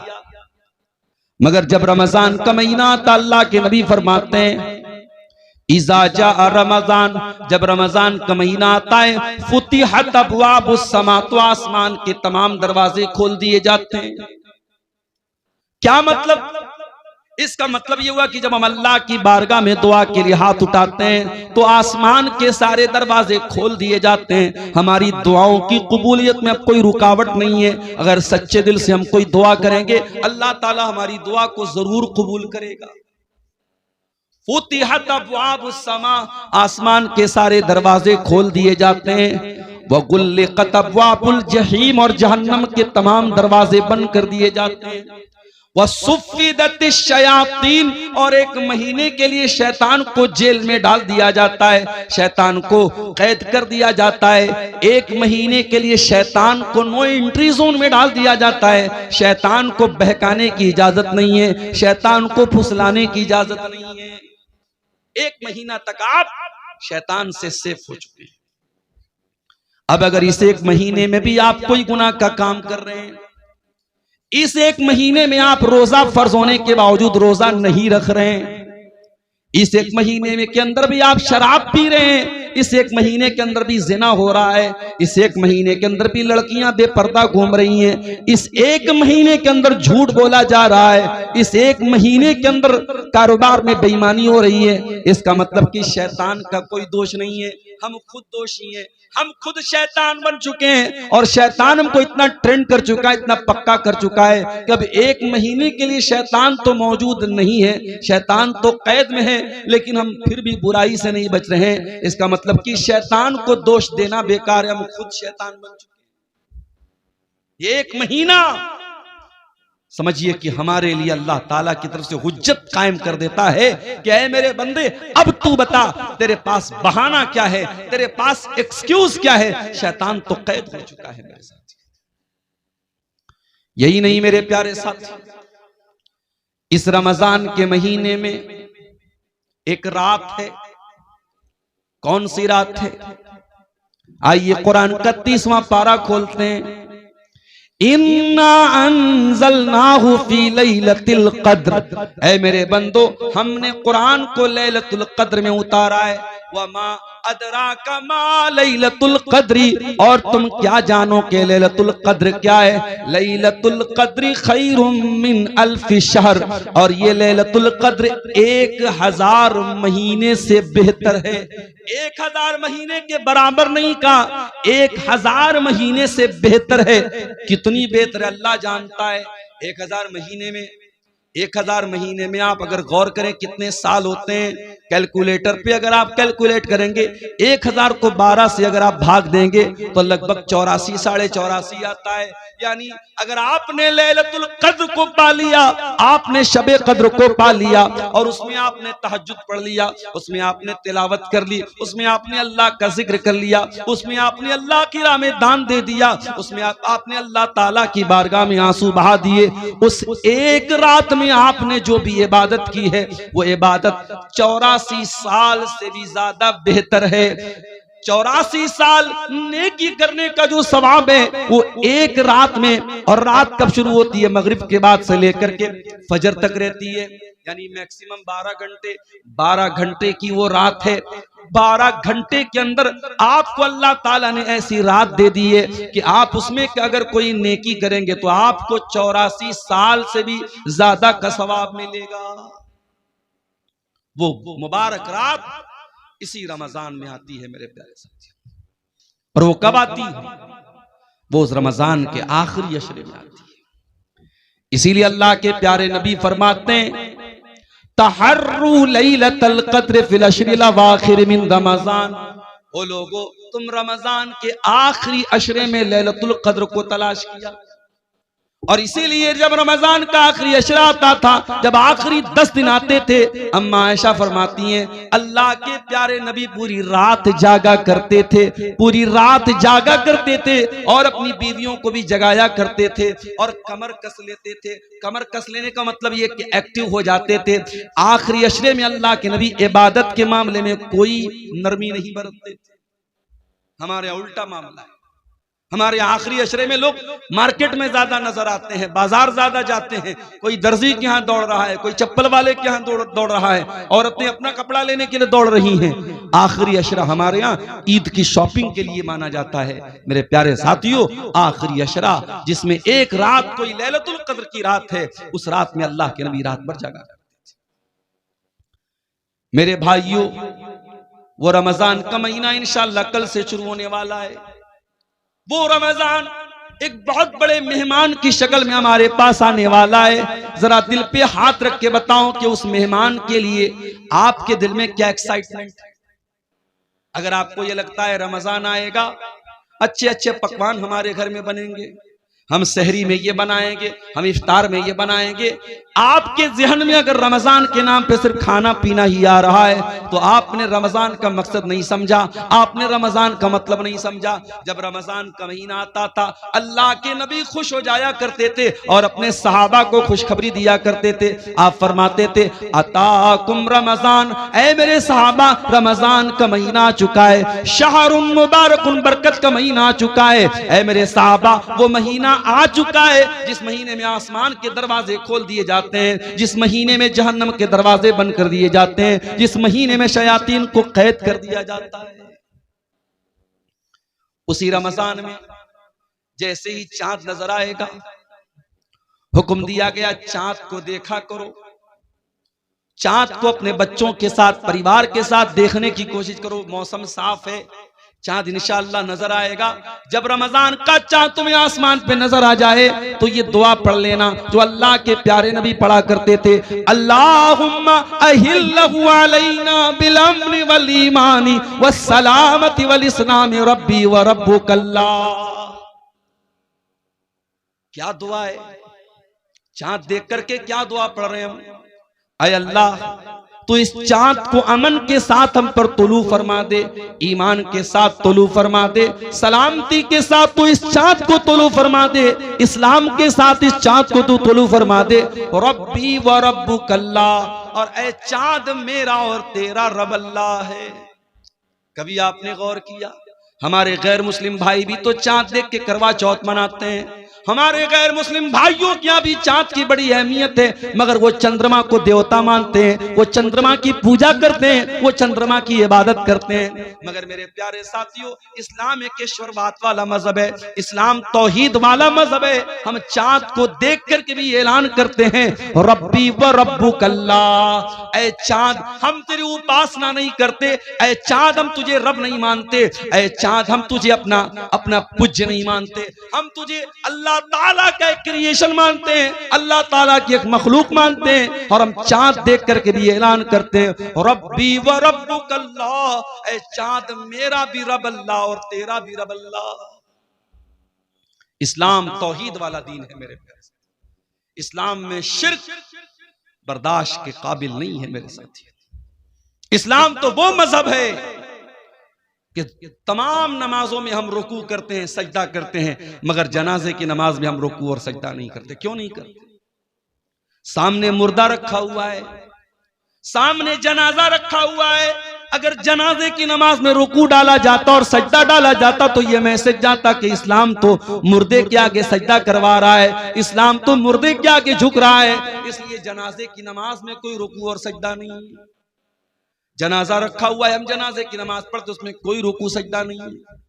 A: मगर जब रमजान का महीना आता, अल्लाह के नबी फरमाते हैं इज़ा जा रमजान, जब रमजान का महीना आता है फुतिहत अबवाबुस समा, तो आसमान के तमाम दरवाजे खोल दिए जाते हैं। क्या मतलब? इसका मतलब ये हुआ कि जब हम अल्लाह की बारगाह में दुआ के लिए हाथ उठाते हैं तो आसमान के सारे दरवाजे खोल दिए जाते हैं। हमारी दुआओं की कबूलियत में अब कोई रुकावट नहीं है। अगर सच्चे दिल से हम कोई दुआ करेंगे, अल्लाह ताला हमारी दुआ को जरूर कबूल करेगा। फुतिहत अबवाबुस समा, आसमान के सारे दरवाजे खोल दिए जाते हैं। व गुल्लिकत अबवाबुल जहीम, और जहन्नम के तमाम दरवाजे बंद कर दिए जाते हैं। वसुफ्फिदतिश शयातीन, और एक महीने के लिए शैतान को जेल में डाल दिया जाता है, शैतान को कैद कर दिया जाता है। एक महीने के लिए शैतान को नो एंट्री जोन में डाल दिया जाता है। शैतान को बहकाने की इजाजत नहीं है, शैतान को फुसलाने की इजाजत नहीं है। एक महीना तक आप शैतान से सेफ हो चुके हैं। अब अगर इस एक महीने में भी आप कोई गुनाह का काम कर रहे हैं, इस एक महीने में आप रोजा फर्ज होने के बावजूद रोजा नहीं रख रहे हैं, इस एक महीने में के अंदर भी आप शराब पी रहे हैं, इस एक महीने के अंदर भी जिना हो रहा है, इस एक महीने के अंदर भी लड़कियां बेपर्दा घूम रही हैं, इस एक महीने के अंदर झूठ बोला जा रहा है, इस एक महीने के अंदर कारोबार में बेईमानी हो रही है। इसका मतलब कि शैतान का कोई दोष नहीं है, हम खुद दोषी हैं, हम खुद शैतान बन चुके हैं। और शैतान हमको इतना ट्रेंड कर चुका है, इतना पक्का कर चुका है कि अब एक महीने के लिए शैतान तो मौजूद नहीं है, शैतान तो कैद में है, लेकिन हम फिर भी बुराई से नहीं बच रहे हैं। इसका मतलब कि शैतान को दोष देना बेकार है, हम खुद शैतान बन चुके हैं। एक महीना समझिए कि हमारे लिए अल्लाह ताला की तरफ से हुज्जत कायम कर देता है कि ऐ मेरे बंदे, अब तू बता तेरे पास बहाना क्या है, तेरे पास एक्सक्यूज क्या है। शैतान तो कैद हो चुका है मेरे साथ। यही नहीं मेरे प्यारे साथी, इस रमजान के महीने में एक रात है। कौन सी रात है? आइए कुरान का 30वां पारा खोलते हैं। इन्ना अंज़लनाहु फी लैलतिल क़द्र, ऐ मेरे बंदो हमने कुरान को लैलतुल क़द्र में उतारा है। वमा अदराका मा लैलतुल क़द्री, और तुम क्या जानो कि लैलतुल क़द्र क्या है। लैलतुल क़द्र खैरुम मिन अल्फि शहर, और ये लैलतुल क़द्र 1000 महीने से बेहतर है। 1000 महीने के बराबर नहीं का, 1000 महीने से बेहतर है। कितनी बेहतर है अल्लाह जानता है। 1000 महीने में, 1000 महीने में आप अगर गौर करें कितने साल होते हैं, कैलकुलेटर पे अगर आप कैलकुलेट करेंगे 1000 को 12 से अगर आप भाग देंगे तो लगभग 84 साढ़े 84 आता है। यानी अगर आपने लैलतुल क़द्र को पा लिया, आपने शबे क़द्र को पा लिया, और उसमें आपने तहज्जुद पढ़ लिया, उसमें आपने तिलावत कर ली, उसमें आपने अल्लाह का जिक्र कर लिया, उसमें आपने अल्लाह की राह में दान दे दिया, उसमें आपने अल्लाह ताला की बारगाह में आंसू बहा दिए, उस एक रात में आपने जो भी इबादत की है वो इबादत 84 साल से भी ज्यादा बेहतर है। 84 साल नेकी करने का जो सवाब है वो एक रात में, और रात कब शुरू होती है? मगरिब के बाद से लेकर के फजर तक रहती है, यानी मैक्सिमम 12 घंटे की वो रात है। 12 घंटे के अंदर आपको अल्लाह ताला ने ऐसी रात दे दी है कि आप उसमें अगर कोई नेकी करेंगे तो आपको 84 साल से भी ज्यादा का सवाब मिलेगा। वो मुबारक रात इसी रमजान में आती है मेरे प्यारे साथी। और वो कब आती है? वो उस रमजान के आखिरी अशरे में आती है। इसीलिए अल्लाह के प्यारे नबी फरमाते हैं, तहर्रू लैलतल क़द्र फिल अशरिल अवाखिर मिन रमजान। ओ लोगो, तुम रमजान के आखिरी अशरे में लैलतुल क़द्र को तलाश किया। और इसीलिए जब रमजान का आखिरी अशरा आता था, जब आखिरी 10 दिन आते थे, अम्मा आयशा फरमाती हैं अल्लाह के प्यारे नबी पूरी रात जागा करते थे, पूरी रात जागा करते थे, और अपनी बीवियों को भी जगाया करते थे, और कमर कस लेते थे। कमर कस लेने का मतलब ये कि एक्टिव हो जाते थे। आखिरी अशरे में अल्लाह के नबी इबादत के मामले में कोई नरमी नहीं बरतते थे। हमारे उल्टा मामला है। हमारे आखिरी अशरे में लोग मार्केट में ज्यादा नजर आते हैं, बाजार ज्यादा जाते हैं, कोई दर्जी के यहाँ दौड़ रहा है, कोई चप्पल वाले के यहाँ दौड़ रहा है, औरतें अपना कपड़ा लेने के लिए दौड़ रही हैं। आखिरी अशरा हमारे यहाँ ईद की शॉपिंग के लिए माना जाता है। मेरे प्यारे साथियों, आखिरी अशरा जिसमें एक रात कोई लैलतुल क़द्र की रात है, उस रात में अल्लाह के नबी रात भर जागा करते थे। मेरे भाइयों, वो रमजान का महीना इंशाअल्लाह कल से शुरू होने वाला है। वो रमजान एक बहुत बड़े मेहमान की शक्ल में हमारे पास आने वाला है। जरा दिल पे हाथ रख के बताओ कि उस मेहमान के लिए आपके दिल में क्या एक्साइटमेंट है। अगर आपको ये लगता है रमजान आएगा, अच्छे अच्छे पकवान हमारे घर में बनेंगे, हम सहरी में ये बनाएंगे, हम इफ्तार में ये बनाएंगे, आपके जहन में अगर रमजान के नाम पे सिर्फ खाना पीना ही आ रहा है तो आपने रमजान का मकसद नहीं समझा, आपने रमजान का मतलब नहीं समझा। जब रमजान का महीना आता था, अल्लाह के नबी खुश हो जाया करते थे और अपने सहाबा को खुशखबरी दिया करते थे। आप फरमाते थे अताकुम रमजान, ऐ मेरे सहाबा रमजान का महीना आ चुका है, शहरुन मुबारकुन, बरकत का महीना आ चुका है। ऐ मेरे सहाबा वो महीना आ चुका है जिस महीने में आसमान के दरवाजे खोल दिए जाते हैं, जिस महीने में जहन्नम के दरवाजे बंद कर दिए जाते हैं, जिस महीने में शयातीन को कैद कर दिया जाता है। उसी रमजान में जैसे ही चांद नजर आएगा, हुक्म दिया गया चांद को देखा करो। चांद को अपने बच्चों के साथ, परिवार के साथ देखने की कोशिश करो। मौसम साफ है, चांद इंशाअल्लाह नजर आएगा। जब रमजान का चांद तुम्हें आसमान पे नजर आ जाए तो ये दुआ पढ़ लेना जो अल्लाह के प्यारे नबी पढ़ा करते थे, अल्लाहुम्मा अहिल्लहु अलैना बिल अम्नि वल ईमानी वस्सलामति वल इस्लामी रब्बी व रब्बुकल्लाह। क्या दुआ है, चांद देख करके क्या दुआ पढ़ रहे हैं हम। अय अल्लाह, तो इस चांद को अमन के साथ हम पर तुलू फरमा दे, ईमान के साथ तुलू फरमा दे, सलामती के साथ तो इस चांद को तुलू फरमा दे, इस्लाम के साथ इस चांद को तू तुलू फरमा दे। रब्बी व रब्बुकल्लाह, और ऐ चांद मेरा और तेरा रब अल्लाह है। कभी आपने गौर किया, हमारे गैर मुस्लिम भाई भी तो चांद देख के करवा चौथ मनाते हैं। हमारे गैर मुस्लिम भाइयों के यहाँ भी चांद की बड़ी अहमियत है, मगर वो चंद्रमा को देवता मानते हैं, वो चंद्रमा की पूजा करते हैं, वो चंद्रमा की इबादत करते हैं। मगर मेरे प्यारे साथियों, इस्लाम एक ईश्वरवाद वाला मजहब है, इस्लाम तौहीद वाला मजहब है। हम चांद को देख करके भी ऐलान करते हैं, रब्बी व रब्बुकल्लाह। ऐ चांद, हम तेरी उपासना नहीं करते, ऐ चांद हम तुझे रब नहीं मानते, ऐ चांद हम तुझे अपना पूज्य नहीं मानते, हम तुझे अल्लाह ताला का एक क्रिएशन मानते हैं, अल्लाह ताला की एक मखलूक मानते हैं। और हम चांद देख करके भी ऐलान करते हैं, रब्बी व रब्बुकल्लाह, ऐ चांद मेरा भी रब अल्लाह और तेरा भी रब अल्लाह। इस्लाम तौहीद वाला दीन है मेरे प्यारे। इस्लाम में शिर्क बर्दाश्त के काबिल नहीं है मेरे साथी। इस्लाम तो वो मजहब है कि तमाम नमाजों में हम रुकू करते हैं, सजदा करते हैं, मगर जनाजे की नमाज में हम रुकू और सजदा नहीं करते। क्यों नहीं करते? सामने मुर्दा रखा हुआ है, सामने जनाजा रखा हुआ है। अगर जनाजे की नमाज में रुकू डाला जाता और सजदा डाला जाता तो यह मैसेज जाता कि इस्लाम तो मुर्दे के आगे सजदा करवा रहा है, इस्लाम तो मुर्दे के आगे झुक रहा है। इसलिए जनाजे की नमाज में कोई रुकू और सजदा नहीं है। जनाजा रखा हुआ है, हम जनाजे की नमाज पढ़ते, उसमें कोई रुकू सजदा नहीं है।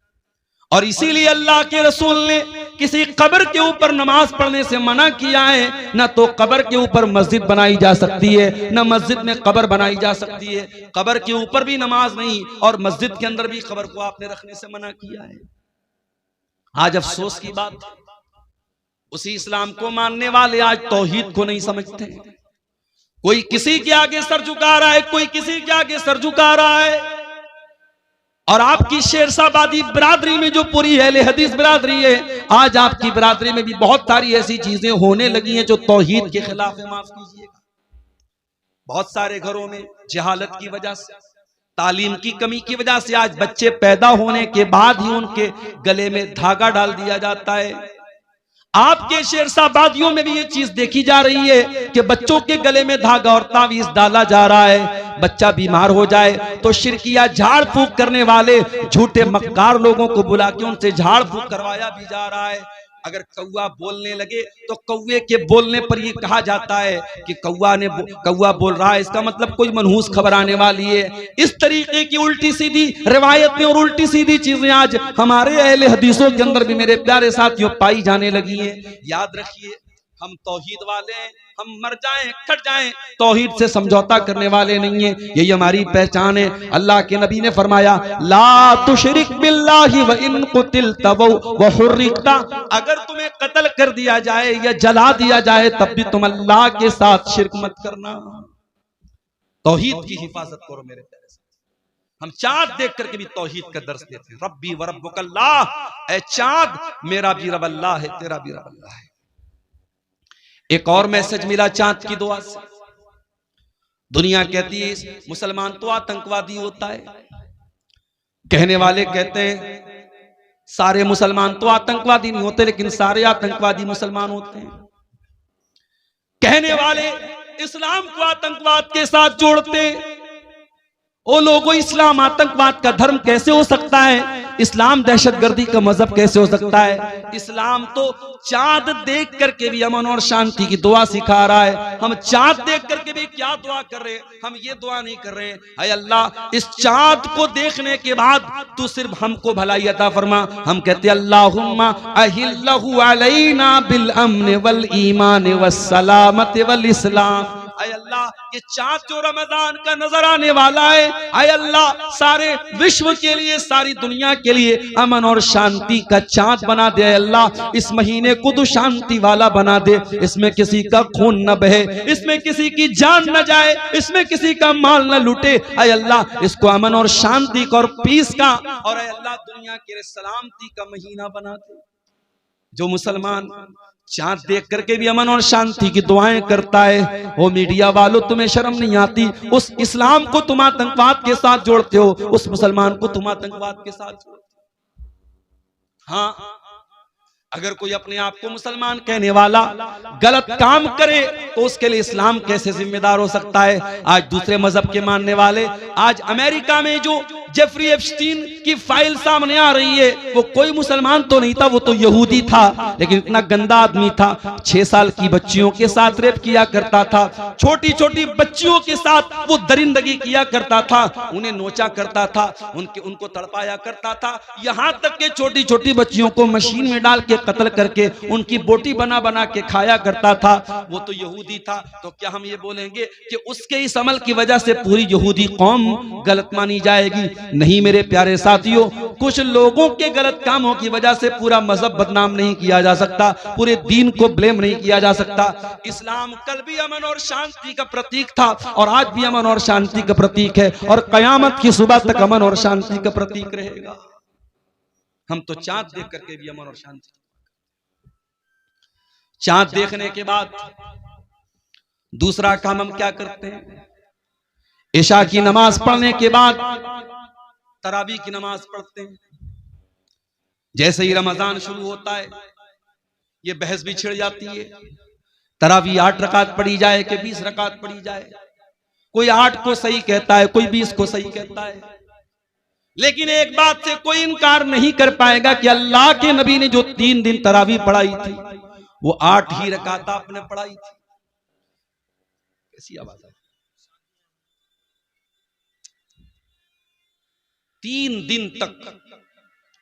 A: और इसीलिए अल्लाह के रसूल ने किसी कब्र के ऊपर नमाज पढ़ने से मना किया है। न तो कब्र के ऊपर मस्जिद बनाई जा सकती है, न मस्जिद में कब्र बनाई जा सकती है। कब्र के ऊपर भी नमाज नहीं और मस्जिद के अंदर भी कब्र को आपने रखने से मना किया है। आज अफसोस की बात, उसी इस्लाम को मानने वाले आज तौहीद को नहीं समझते। कोई किसी के आगे सर झुका रहा है, कोई किसी के आगे सर झुका रहा है। और आपकी शेरशाबादी बिरादरी में जो पूरी अहले हदीस बिरादरी है, आज आपकी बिरादरी में भी बहुत सारी ऐसी चीजें होने लगी हैं जो तौहीद के खिलाफ है। माफ कीजिएगा, बहुत सारे घरों में जहालत की वजह से, तालीम की कमी की वजह से आज बच्चे पैदा होने के बाद ही उनके गले में धागा डाल दिया जाता है। आपके शेरशाबादियों में भी ये चीज देखी जा रही है कि बच्चों के गले में धागा और तावीज डाला जा रहा है। बच्चा बीमार हो जाए तो शिरकिया झाड़ फूक करने वाले झूठे मक्कार लोगों को बुला के उनसे झाड़ फूक करवाया भी जा रहा है। अगर कौवा बोलने लगे तो कौवे के बोलने पर ये कहा जाता है कि कौवा बोल रहा है, इसका मतलब कोई मनहूस खबर आने वाली है। इस तरीके की उल्टी सीधी रिवायतें और उल्टी सीधी चीजें आज हमारे अहले हदीसों के अंदर भी मेरे प्यारे साथियों पाई जाने लगी हैं। याद रखिए, हम तौहीद वाले हैं, हम मर जाएं कट जाएं, तौहीद से समझौता करने वाले नहीं है। यही हमारी पहचान है। अल्लाह के नबी ने फरमाया, ला तुशरिक बिल्लाहि व इन कुतिलता व हुर्रिकता, अगर तुम्हें कत्ल कर दिया जाए या जला दिया जाए तब भी तुम अल्लाह के साथ शिरक मत करना। तौहीद की हिफाजत करो मेरे प्यारे साथ। हम चाँद देख करके भी तौहीद का दर्स देते हैं, रब्बी व रब्बुकल्लाह, ऐ चाँद मेरा भी रब अल्लाह है, तेरा भी रब अल्लाह है। एक और मैसेज मिला चांद की दुआ से। दुनिया कहती है मुसलमान तो आतंकवादी होता है, कहने वाले कहते हैं सारे मुसलमान तो आतंकवादी नहीं होते, लेकिन सारे आतंकवादी मुसलमान होते हैं। कहने वाले इस्लाम को आतंकवाद के साथ जोड़ते। ओ लोगों, इस्लाम आतंकवाद का धर्म कैसे हो सकता है? इस्लाम दहशतगर्दी का मजहब कैसे हो सकता है? इस्लाम तो चांद देख करके भी अमन और शांति की दुआ सिखा रहा है। हम चांद देख करके भी क्या दुआ कर रहे हैं? हम ये दुआ नहीं कर रहे हैं, हाय अल्लाह इस चांद को देखने के बाद तू सिर्फ हमको भलाई अता फरमा। हम कहते हैं अल्लाहुम्मा अहिल्लहु अलैना बिल अम्न वल ईमान वस सलामत वल इस्लाम। आय अल्लाह ये चांद जो रमजान का नजर आने वाला है, आय अल्लाह सारे विश्व के लिए, सारी दुनिया के लिए अमन और शांति का चांद बना दे। अल्लाह इस महीने को तो शांति वाला बना दे, इसमें किसी का खून न बहे, इसमें किसी की जान न जाए, इसमें किसी का माल न लूटे। आय अल्लाह इसको अमन और शांति का और पीस का और आय अल्लाह दुनिया के लिए सलामती का महीना बना दे। जो मुसलमान चांद देख करके भी अमन और शांति की दुआएं करता है, वो मीडिया वालों तुम्हें शर्म नहीं आती? उस इस्लाम को तुम आतंकवाद के साथ जोड़ते हो, उस मुसलमान को तुम आतंकवाद के साथ जोड़ते हो। हाँ, अगर कोई अपने आप को मुसलमान कहने वाला गलत काम करे तो उसके लिए इस्लाम कैसे जिम्मेदार हो सकता है? आज दूसरे मजहब के मानने वाले, आज अमेरिका में जो जेफरी एप्स्टीन की फाइल सामने आ रही है, वो कोई मुसलमान तो नहीं था, वो तो यहूदी था, लेकिन इतना गंदा आदमी था। 6 साल की बच्चियों के साथ रेप किया करता था, छोटी छोटी बच्चियों के साथ वो दरिंदगी किया करता था, उन्हें नोचा करता था, उनको तड़पाया करता था, यहाँ तक के छोटी छोटी बच्चियों को मशीन में डाल के कत्ल करके उनकी बोटी बना बना के खाया करता था। वो तो यहूदी था, तो क्या हम ये बोलेंगे कि उसके इस अमल की वजह से पूरी यहूदी कौम गलत मानी जाएगी? नहीं मेरे प्यारे साथियों, कुछ लोगों के गलत कामों की वजह से पूरा मजहब बदनाम नहीं किया जा सकता, पूरे दीन को ब्लेम नहीं किया जा सकता। इस्लाम कल भी अमन और शांति का प्रतीक था और आज भी अमन और शांति का प्रतीक है और कयामत की सुबह तक अमन और शांति का प्रतीक रहेगा। हम तो चांद देख करके भी अमन और शांति, चांद देखने के बाद दूसरा काम हम क्या करते हैं? इशा की नमाज पढ़ने के बाद तरावी की नमाज पढ़ते हैं। जैसे ही रमजान शुरू होता है ये बहस भी छिड़ जाती है, तरावी 8 रकात पढ़ी जाए कि 20 रकात पढ़ी जाए। कोई 8 को सही कहता है, कोई 20 को सही कहता है, लेकिन एक बात से कोई इनकार नहीं कर पाएगा कि अल्लाह के नबी ने जो 3 दिन तरावी पढ़ाई थी वो 8 ही रकात आपने पढ़ाई थी। कैसी आवाज है? 3 दिन तक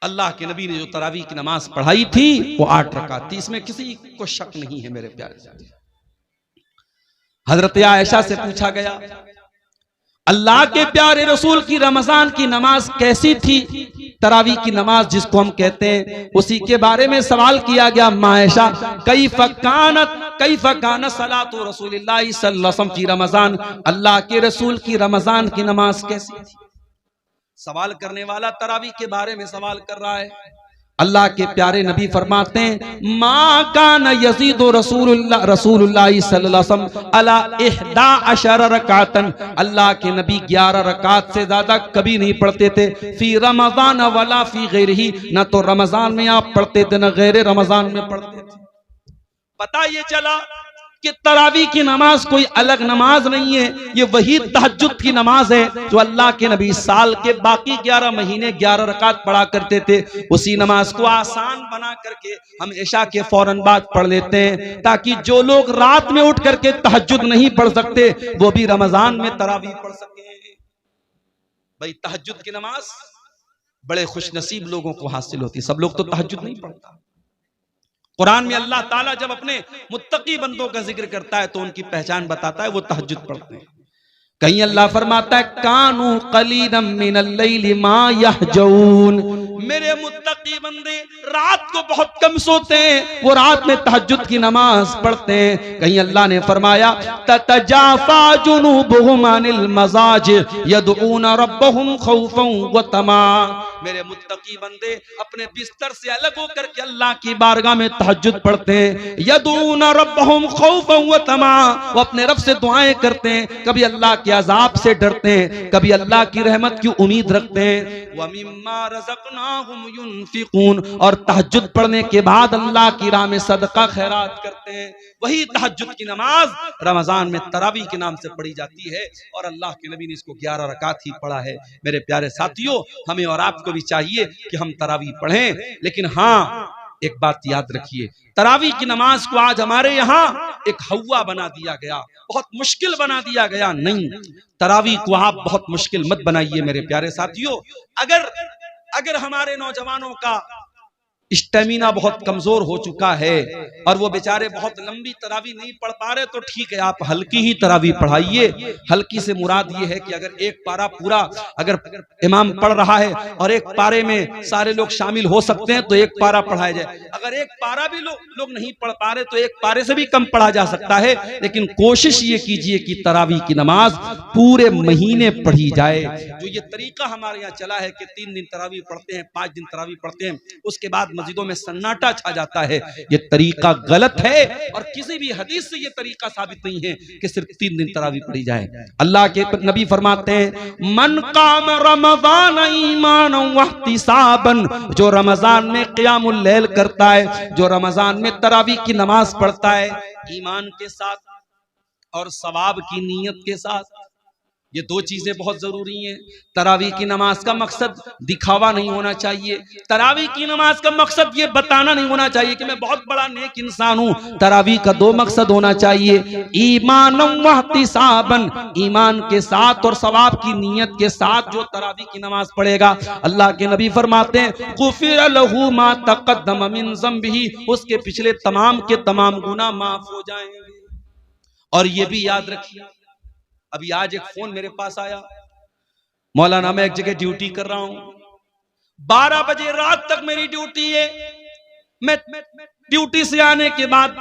A: अल्लाह के नबी ने जो तरावी की नमाज पढ़ाई थी वो 8 रकात थी, इसमें किसी को शक नहीं है मेरे प्यारे साथी। हजरत आयशा से पूछा गया अल्लाह के प्यारे रसूल की रमजान की नमाज कैसी थी? तरावी की नमाज जिसको हम कहते हैं, उसी के बारे में सवाल किया गया। मायशा कैफ़ कानत सलातु रसूलिल्लाह सल्लल्लाहु अलैहि वसल्लम की रमजान, अल्लाह के रसूल की रमजान की नमाज कैसी थी? सवाल करने वाला तरावी के बारे में सवाल कर रहा है। अल्लाह के प्यारे नबी फरमाते हैं मा कान यज़ीदु रसूलुल्लाह सल्लल्लाहु अलैहि वसल्लम अला 11 रकातन, अल्लाह के नबी 11 रकात से ज्यादा कभी नहीं पढ़ते थे। फी रमजान वला फी गैरिही, न तो रमजान में आप पढ़ते थे न गैर रमजान में पढ़ते थे। पता ये चला कि तरावी की नमाज कोई अलग नमाज नहीं है, ये वही तहज्जुद की नमाज है जो अल्लाह के नबी साल के बाकी 11 महीने 11 रकात पढ़ा करते थे। उसी नमाज को आसान बना करके हम इशा के फौरन बाद पढ़ लेते हैं, ताकि जो लोग रात में उठ करके तहज्जुद नहीं पढ़ सकते वो भी रमजान में तरावी पढ़ सके। भाई तहज्जुद की नमाज बड़े खुशनसीब लोगों को हासिल होती है, सब लोग तो तहज्जुद नहीं पढ़ता। कुरान में अल्लाह ताला जब अपने मुत्तकी बंदों का जिक्र करता है तो उनकी पहचान बताता है, वो तहज्जुद पढ़ते हैं। कहीं अल्लाह फरमाता है कानू कलीलन मिनल लैली मा यहजऊन, मेरे मुत्तकी बंदे रात को बहुत कम सोते हैं, वो रात में तहज्जुद की नमाज पढ़ते हैं। कहीं अल्लाह ने फरमाया ततजाफा जुनूबुहुम अनिल मजाज यदऊन रब्बहुम खौफन व तमा, मेरे मुत्तकी बंदे अपने बिस्तर से अलग होकर के अल्लाह की बारगाह में तहज्जुद पढ़ते हैं। यदऊन रब्बहुम खौफन व तमा, वो अपने रब से दुआएं करते हैं, कभी अल्लाह के अजाब से डरते हैं, कभी अल्लाह की रहमत की उम्मीद रखते हैं। व मिम्मा रज़क़नाहुम युनफिकून, और तहज्जुद पढ़ने के बाद अल्लाह की राह में सदका खैरात करते हैं। वही तहज्जुद की नमाज रमजान में तरावी के नाम से पढ़ी जाती है और अल्लाह के नबी ने इसको 11 रकात ही पढ़ा है। मेरे प्यारे साथियों, हमें और आपको भी चाहिए कि हम तरावी पढ़ें, लेकिन हाँ एक बात याद रखिए, तरावी की नमाज को आज हमारे यहाँ एक हवा बना दिया गया, बहुत मुश्किल बना दिया गया। नहीं, तरावी को आप बहुत मुश्किल मत बनाइए मेरे प्यारे साथियों। अगर हमारे नौजवानों का स्टेमिना बहुत कमजोर हो चुका है और वो बेचारे बहुत लंबी तरावी नहीं पढ़ पा रहे, तो ठीक है, आप हल्की ही तरावी पढ़ाइए। हल्की से मुराद ये है कि अगर एक पारा पूरा अगर इमाम पढ़ रहा है और एक पारे में सारे लोग शामिल हो सकते हैं तो एक पारा पढ़ाया जाए। अगर एक पारा भी लोग नहीं पढ़ पा रहे तो एक पारे से भी कम पढ़ा जा सकता है, लेकिन कोशिश ये कीजिए कि तरावी की नमाज पूरे महीने पढ़ी जाए। जो ये तरीका हमारे यहाँ चला है कि 3 दिन तरावी पढ़ते हैं, 5 दिन तरावी पढ़ते हैं, उसके बाद मस्जिदों में सन्नाटा छा जाता है, ये तरीका गलत है और किसी भी हदीस से ये तरीका साबित नहीं है कि सिर्फ 3 दिन तरावी पढ़ी जाए। अल्लाह के नबी फरमाते हैं, मन काम रमजान ईमान वहतिसाबन, जो रमजान में क़ियामुल लैल करता है, जो रमजान में तरावी की नमाज पढ़ता है ईमान के साथ और सवाब की नीयत के साथ, ये 2 चीजें बहुत जरूरी हैं। तरावी की नमाज का मकसद दिखावा नहीं होना चाहिए, तरावी की नमाज का मकसद ये बताना नहीं होना चाहिए कि मैं बहुत बड़ा नेक इंसान हूं। तरावी का 2 मकसद होना चाहिए, ईमान वहतिसाबन, ईमान के साथ और सवाब की नीयत के साथ जो तरावी की नमाज पढ़ेगा, अल्लाह के नबी फरमाते हैं गुफिर लहू मा तक़द्दम मिन ज़ंबिही, उसके पिछले तमाम के तमाम गुनाह माफ हो जाएंगे। और ये भी याद रखिए, अभी आज एक फोन मेरे पास आया, मौलाना मैं एक जगह ड्यूटी कर रहा हूं, 12 बजे रात तक मेरी ड्यूटी है, मैं ड्यूटी से आने के बाद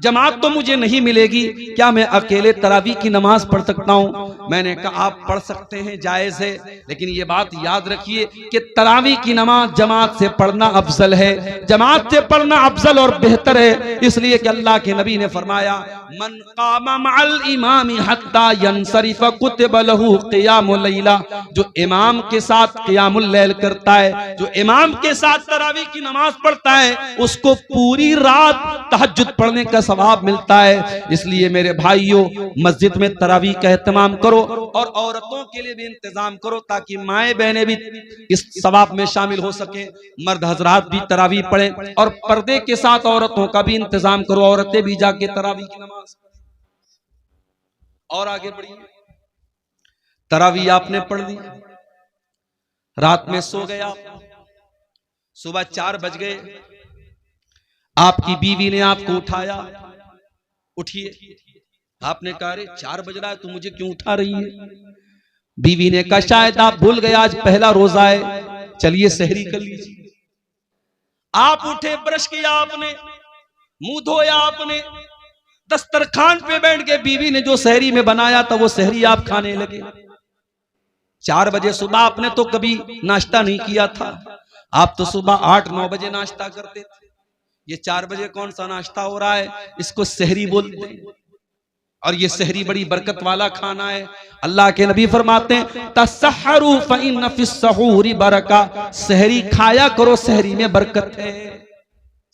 A: जमात तो मुझे नहीं मिलेगी, क्या मैं अकेले तरावी की नमाज पढ़ सकता हूं? मैंने कहा आप पढ़ सकते हैं, जायज है, लेकिन ये बात याद रखिए कि तरावी की नमाज जमात से पढ़ना अफजल है, जमात से पढ़ना अफजल और बेहतर है। इसलिए कि अल्लाह के नबी ने फरमाया, मन कामा मअल इमामी हत्ता यंसरिफ कुतिब लहू क़ियामुल लैला, जो इमाम के साथ क़ियामुल लैल करता है, जो इमाम के साथ तरावी की नमाज पढ़ता है, उसको पूरी रात तहज्जुद पढ़ने का सवाब मिलता है। इसलिए मेरे भाइयों, मस्जिद में तरावी का एहतमाम करो और औरतों के लिए भी इंतजाम करो ताकि माएं बहनें भी इस सवाब में शामिल हो सके, मर्द हजरात भी तरावी पढ़ें और पर्दे के साथ औरतों का भी इंतजाम करो, औरतें भी जाके तरावी की नमाज। और आगे बढ़िए, तरावी आपने पढ़ ली, रात में सो गया, सुबह 4 बज गए, आपकी बीवी ने आपको उठाया, उठिए। आपने कहा अरे 4 बज रहा है तो मुझे क्यों उठा रही है? बीवी ने कहा शायद आप भूल गए आज पहला रोजा है, चलिए सहरी कर लीजिए। आप उठे, ब्रश किया आपने, मुंह धोया आपने, दस्तरखान पे बैठ के बीवी ने जो सहरी में बनाया था वो सहरी आप खाने लगे। 4 बजे सुबह आपने तो कभी नाश्ता नहीं किया था, आप तो सुबह 8-9 बजे नाश्ता करते थे। ये 4 बजे कौन सा नाश्ता हो रहा है? इसको सहरी बोलते हैं और ये सहरी बड़ी बरकत वाला खाना है। अल्लाह के नबी फरमाते हैं तसहरू फइन्न फिस्सहूरी बरका, सहरी खाया करो, सहरी में बरकत है।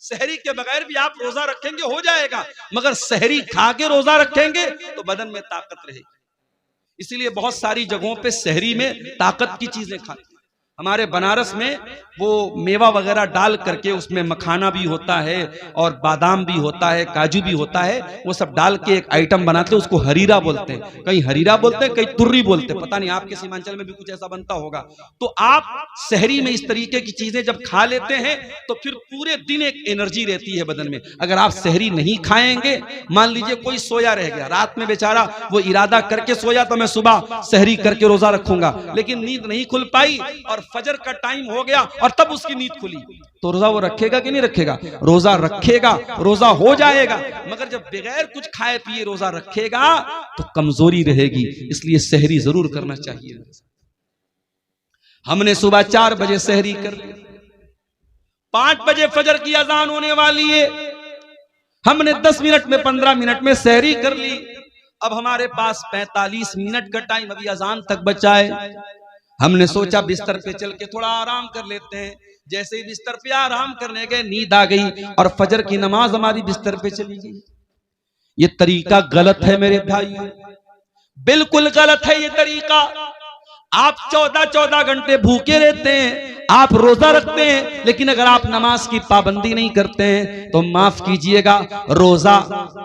A: सहरी के बगैर भी आप रोजा रखेंगे हो जाएगा, मगर सहरी खा के रोजा रखेंगे तो बदन में ताकत रहेगी। इसीलिए बहुत सारी जगहों पे सहरी में ताकत की चीजें खाते। हमारे बनारस में वो मेवा वगैरह डाल करके उसमें मखाना भी होता है और बादाम भी होता है, काजू भी होता है, वो सब डाल के एक आइटम बनाते हैं, उसको हरीरा बोलते हैं। कहीं हरीरा बोलते हैं, कहीं तुर्री बोलते हैं, पता नहीं आपके सीमांचल में भी कुछ ऐसा बनता होगा। तो आप सहरी में इस तरीके की चीजें जब खा लेते हैं तो फिर पूरे दिन एक एनर्जी रहती है बदन में। अगर आप सहरी नहीं खाएंगे, मान लीजिए कोई सोया रह गया, रात में बेचारा वो इरादा करके सोया तो मैं सुबह सहरी करके रोजा रखूंगा, लेकिन नींद नहीं खुल पाई और फजर का टाइम हो गया और तब उसकी नींद खुली, तो रोजा वो रखेगा कि नहीं रखेगा? रोजा रखेगा, रोजा हो जाएगा, मगर जब बगैर कुछ खाए पिए रोजा रखेगा तो कमजोरी रहेगी। इसलिए सहरी जरूर करना चाहिए। हमने सुबह 4 बजे सहरी कर ली, 5 बजे फजर की अजान होने वाली है, हमने 10 मिनट में 15 मिनट में सहरी कर ली। अब हमारे पास 45 मिनट का टाइम अभी अजान तक बचा है। हमने सोचा बिस्तर पे चल के थोड़ा आराम कर लेते हैं। जैसे ही बिस्तर पे आराम करने गए, नींद आ गई और फजर की नमाज हमारी बिस्तर पे चली गई। ये तरीका गलत है मेरे भाई, बिल्कुल गलत है ये तरीका। आप 14-14 घंटे भूखे रहते हैं, आप रोजा रखते हैं लेकिन अगर आप नमाज की पाबंदी नहीं करते हैं तो माफ कीजिएगा, रोजा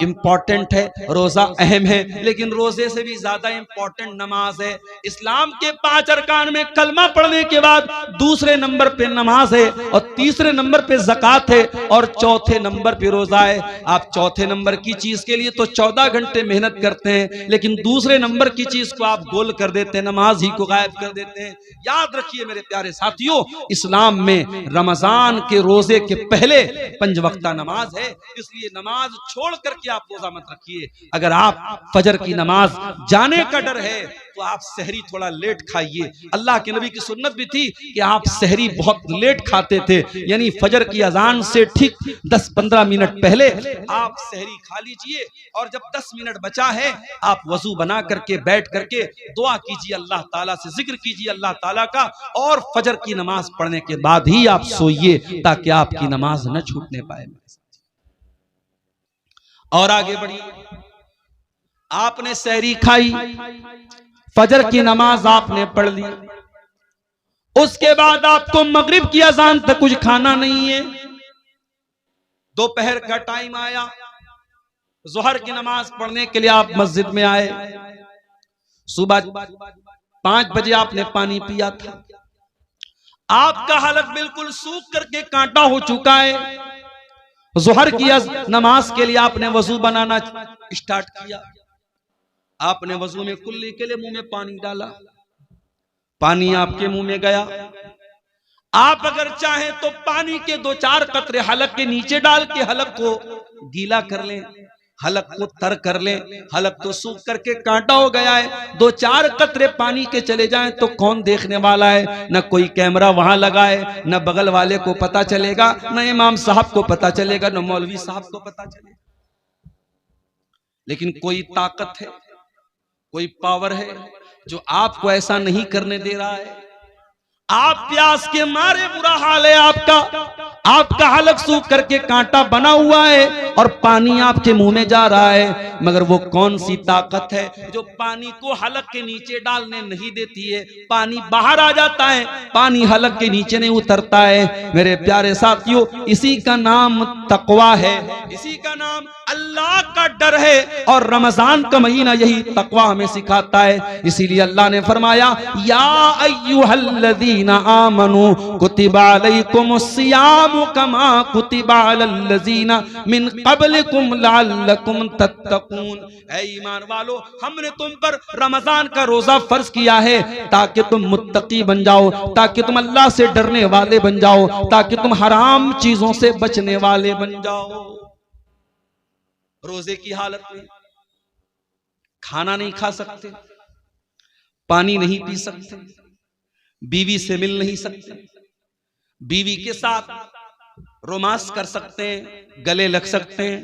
A: इंपॉर्टेंट है, रोजा अहम है, लेकिन रोजे से भी ज्यादा इंपॉर्टेंट नमाज है। इस्लाम के 5 अरकान में कलमा पढ़ने के बाद दूसरे नंबर पे नमाज है और तीसरे नंबर पे ज़कात है और चौथे नंबर पे रोजा है। आप चौथे नंबर की चीज के लिए तो 14 घंटे मेहनत करते हैं, लेकिन दूसरे नंबर की चीज को आप गोल कर देते हैं, नमाज ही को गायब कर देते हैं। याद रखिए मेरे प्यारे साथियों, इस्लाम में रमजान के रोजे के पहले 5 वक्ता नमाज है, इसलिए नमाज छोड़ करके आप रोजा मत रखिए। अगर आप फजर की नमाज जाने का डर है तो आप सहरी थोड़ा लेट खाइए। अल्लाह के नबी की सुन्नत भी थी कि आप सहरी बहुत लेट खाते थे, यानी फजर की अजान से ठीक 10-15 मिनट पहले आप सहरी खा लीजिए और जब 10 मिनट बचा है आप वजू बना करके बैठ करके दुआ कीजिए, अल्लाह ताला से जिक्र कीजिए अल्लाह ताला का, और फजर की नमाज पढ़ने के बाद ही आप सोइए ताकि आपकी नमाज न छूटने पाए। और आगे बढ़िए, आपने सहरी खाई, फजर की नमाज आपने पढ़ ली, उसके बाद आपको मगरिब की अजान तक कुछ खाना नहीं है। दोपहर का टाइम आया, जोहर की नमाज पढ़ने के लिए आप मस्जिद में आए, सुबह 5 बजे आपने पानी पिया था, आपका हलक बिल्कुल सूख करके कांटा हो चुका है। जोहर की नमाज के लिए आपने वजू बनाना स्टार्ट किया, आपने वजू में कुल्ली के लिए मुंह में पानी डाला, पानी आपके मुंह में गया। आप अगर चाहें तो पानी के 2-4 कतरे हलक के नीचे डाल के हलक को गीला कर लें, हलक को तर कर लें। हलक तो सूख करके कांटा हो गया है, 2-4 कतरे पानी के चले जाएं तो कौन देखने वाला है? न कोई कैमरा वहां लगा है, न बगल वाले को पता चलेगा, न इमाम साहब को पता चलेगा, न मौलवी साहब को पता चलेगा। लेकिन कोई ताकत है, कोई पावर है जो आपको ऐसा नहीं करने दे रहा है। आप प्यास के मारे, बुरा हाल है आपका हलक सूख करके कांटा बना हुआ है और पानी आपके मुंह में जा रहा है, मगर वो कौन सी ताकत है जो पानी को हलक के नीचे डालने नहीं देती है? पानी बाहर आ जाता है, पानी हलक के नीचे नहीं उतरता है। मेरे प्यारे साथियों, इसी का नाम तकवा है, इसी का नाम अल्लाह का डर है, और रमजान का महीना यही तकवा हमें सिखाता है। इसीलिए अल्लाह ने फरमाया, या अय्युहल्लज़ीना आमनू कुतिबा अलैकुमुस्सियामु कमा कुतिबा अलल्लज़ीना मिन क़ब्लिकुम लअल्लकुम तत्तकून। ऐ ईमान वालो, हमने तुम पर रमजान का रोजा फर्ज किया है ताकि तुम मुत्तकी बन जाओ, ताकि तुम अल्लाह से डरने वाले बन जाओ, ताकि तुम हराम चीजों से बचने वाले बन जाओ। रोजे की हालत में खाना नहीं खा सकते, पानी नहीं पी सकते, बीवी से मिल नहीं सकते, बीवी के साथ रोमांस कर सकते हैं, गले लग सकते हैं,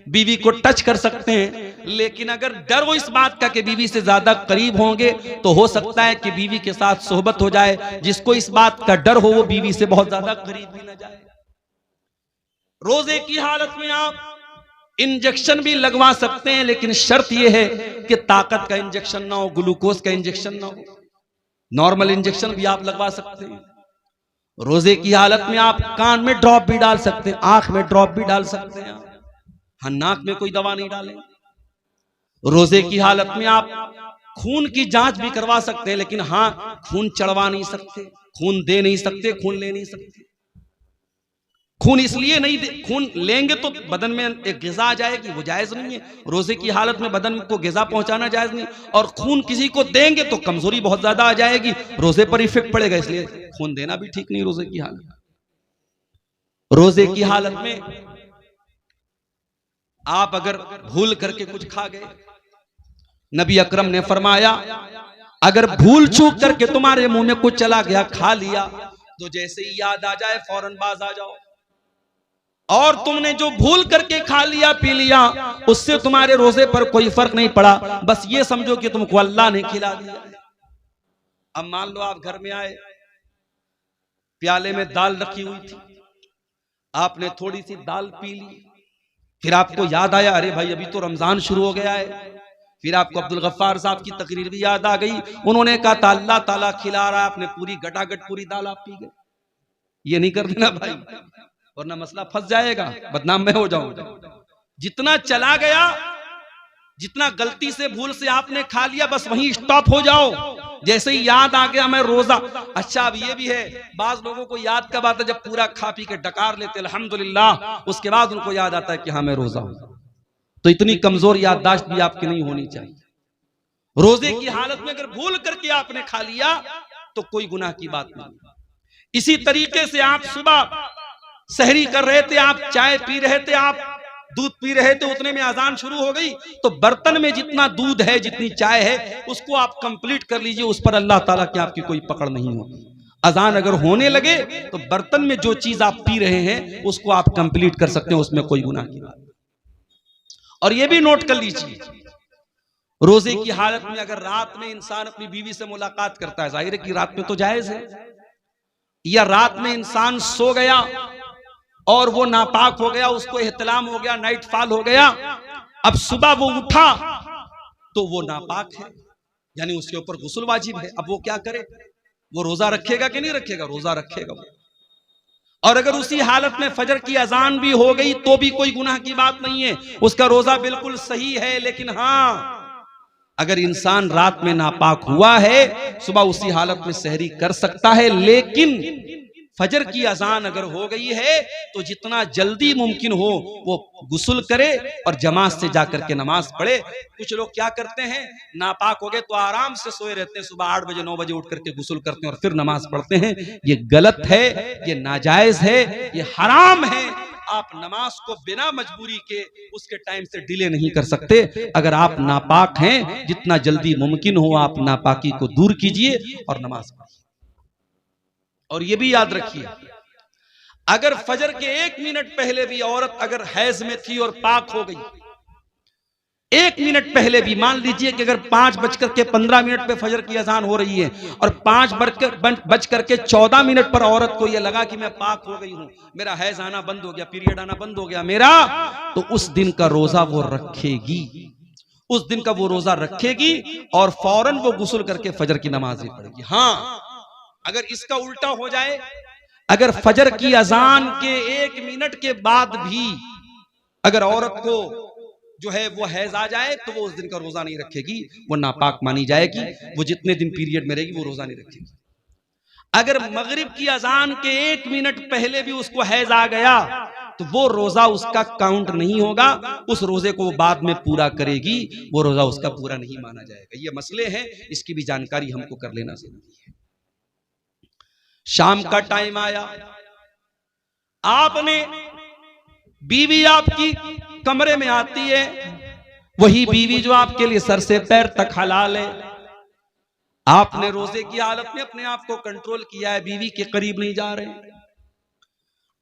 A: बीवी को टच कर सकते हैं, लेकिन अगर डर हो इस बात का कि बीवी से ज्यादा करीब होंगे तो हो सकता है कि बीवी के साथ सोहबत हो जाए। जिसको इस बात का डर हो वो बीवी से बहुत ज्यादा करीब भी न जाए। रोजे की हालत में आप इंजेक्शन भी लगवा सकते हैं, लेकिन शर्त यह है कि ताकत का इंजेक्शन ना हो, ग्लूकोज का इंजेक्शन ना हो। नॉर्मल इंजेक्शन भी आप लगवा सकते हैं। रोजे की हालत में आप कान में ड्रॉप भी डाल सकते हैं, आंख में ड्रॉप भी डाल सकते हैं, हाँ, नाक में कोई दवा नहीं डालें। रोजे की हालत में आप खून की जांच भी करवा सकते हैं, लेकिन हाँ, खून चढ़वा नहीं सकते, खून दे नहीं सकते, खून ले नहीं सकते। खून इसलिए नहीं दे, खून लेंगे तो बदन में एक ग़िज़ा आ जाएगी, वो जायज नहीं है। रोजे की हालत में बदन को ग़िज़ा पहुंचाना जायज नहीं, और खून किसी को देंगे तो कमजोरी बहुत ज्यादा आ जाएगी, रोजे पर इफेक्ट पड़ेगा, इसलिए खून देना भी ठीक नहीं रोजे की हालत में। रोजे की हालत में आप अगर भूल करके कुछ खा गए, नबी अकरम ने फरमाया, अगर भूल चूक करके तुम्हारे मुंह में कुछ चला गया, खा लिया, तो जैसे ही याद आ जाए फौरन बाज आ जाओ। और तुमने जो भूल करके खा लिया पी लिया, उससे तुम्हारे रोजे पर कोई फर्क नहीं पड़ा, बस ये समझो कि तुमको अल्लाह ने खिला दिया। अब मान लो आप घर में आए, प्याले में दाल रखी हुई थी, आपने थोड़ी सी दाल पी ली, फिर आपको याद आया, अरे भाई अभी तो रमजान शुरू हो गया है। फिर आपको अब्दुल गफ्फार साहब की तकरीर भी याद आ गई, उन्होंने कहा था अल्लाह ताला खिला रहा है, आपने पूरी गटागट पूरी दाल आप पी गए। ये नहीं कर देना भाई, वरना मसला फंस जाएगा, बदनाम मैं हो जाऊंगा। जितना चला गया, जितना गलती से भूल से आपने खा लिया, बस वहीं स्टॉप हो जाओ। जैसे ही याद आ गया मैं रोजा, अच्छा अब ये भी है, बाज लोगों को याद कब आता है जब पूरा खा पी के डकार लेते अल्हम्दुलिल्लाह, उसके बाद उनको याद आता है कि हाँ मैं रोजा हूं। तो इतनी कमजोर याददाश्त भी आपकी नहीं होनी चाहिए। रोजे की हालत में अगर भूल करके आपने खा लिया तो कोई गुनाह की बात नहीं। इसी तरीके से आप सुबह सहरी कर रहे थे, आप चाय पी रहे थे, आप दूध पी रहे थे, उतने में अजान शुरू हो गई, तो बर्तन में जितना दूध है, जितनी चाय है, उसको आप कंप्लीट कर लीजिए, उस पर अल्लाह ताला की आपकी कोई पकड़ नहीं होगी। अजान अगर होने लगे तो बर्तन में जो चीज आप पी रहे हैं उसको आप कंप्लीट कर सकते हैं, उसमें कोई गुनाह की बात नहीं। और ये भी नोट कर लीजिए, रोजे की हालत में अगर रात में इंसान अपनी बीवी से मुलाकात करता है, जाहिर है कि रात में तो जायज है, या रात में इंसान सो गया और वो नापाक हो गया, उसको एहतलाम हो गया, नाइट फॉल हो गया, अब सुबह वो उठा तो वो नापाक है, यानी उसके ऊपर गुस्ल वाजिब है। अब वो क्या करे, वो रोजा रखेगा कि नहीं रखेगा? रोजा रखेगा वो। और अगर उसी हालत में फजर की अजान भी हो गई तो भी कोई गुनाह की बात नहीं है, उसका रोजा बिल्कुल सही है। लेकिन हाँ, अगर इंसान रात में नापाक हुआ है, सुबह उसी हालत में सहरी कर सकता है, लेकिन फजर की अजान अगर हो गई है तो जितना जल्दी मुमकिन हो वो गुस्ल करे और जमात से जाकर के नमाज पढ़े। कुछ लोग क्या करते हैं, नापाक हो गए तो आराम से सोए रहते हैं, सुबह 8 बजे 9 बजे उठ करके गुस्ल करते हैं और फिर नमाज पढ़ते हैं। ये गलत है, ये नाजायज है, ये हराम है। आप नमाज को बिना मजबूरी के उसके टाइम से डिले नहीं कर सकते। अगर आप नापाक हैं, जितना जल्दी मुमकिन हो आप नापाकी को दूर कीजिए और नमाज पढ़िए। और ये भी याद रखिए, अगर फजर के 1 मिनट पहले भी औरत अगर हैज में थी और पाक हो गई, 1 मिनट पहले भी, मान लीजिए कि अगर 5:15 पे फजर की अजान हो रही है और 5:14 पर औरत को यह लगा कि मैं पाक हो गई हूं, मेरा हैज आना बंद हो गया, पीरियड आना बंद हो गया मेरा, तो उस दिन का रोजा वो रखेगी, उस दिन का वो रोजा रखेगी और फौरन वो गुस्ल करके फजर की नमाज भी पढ़ेगी। हाँ, अगर इसका उल्टा हो जाए, अगर फजर की अजान के 1 मिनट के बाद भी अगर औरत को जो है वो हैज आ जाए तो वो उस दिन का रोजा नहीं रखेगी, वो नापाक मानी जाएगी, वो जितने दिन पीरियड में रहेगी वो रोजा नहीं रखेगी। अगर मगरिब की अजान के 1 मिनट पहले भी उसको हैज आ गया तो वो रोजा उसका काउंट नहीं होगा, उस रोजे को वो बाद में पूरा करेगी, वो रोजा उसका पूरा नहीं माना जाएगा। ये मसले हैं, इसकी भी जानकारी हमको कर लेना जरूरी है। शाम का टाइम आया, आपने, बीवी आपकी कमरे में आती है, वही बीवी जो आपके लिए सर से पैर तक हलाल है, आपने रोजे की हालत में अपने आप को कंट्रोल किया है, बीवी के करीब नहीं जा रहे,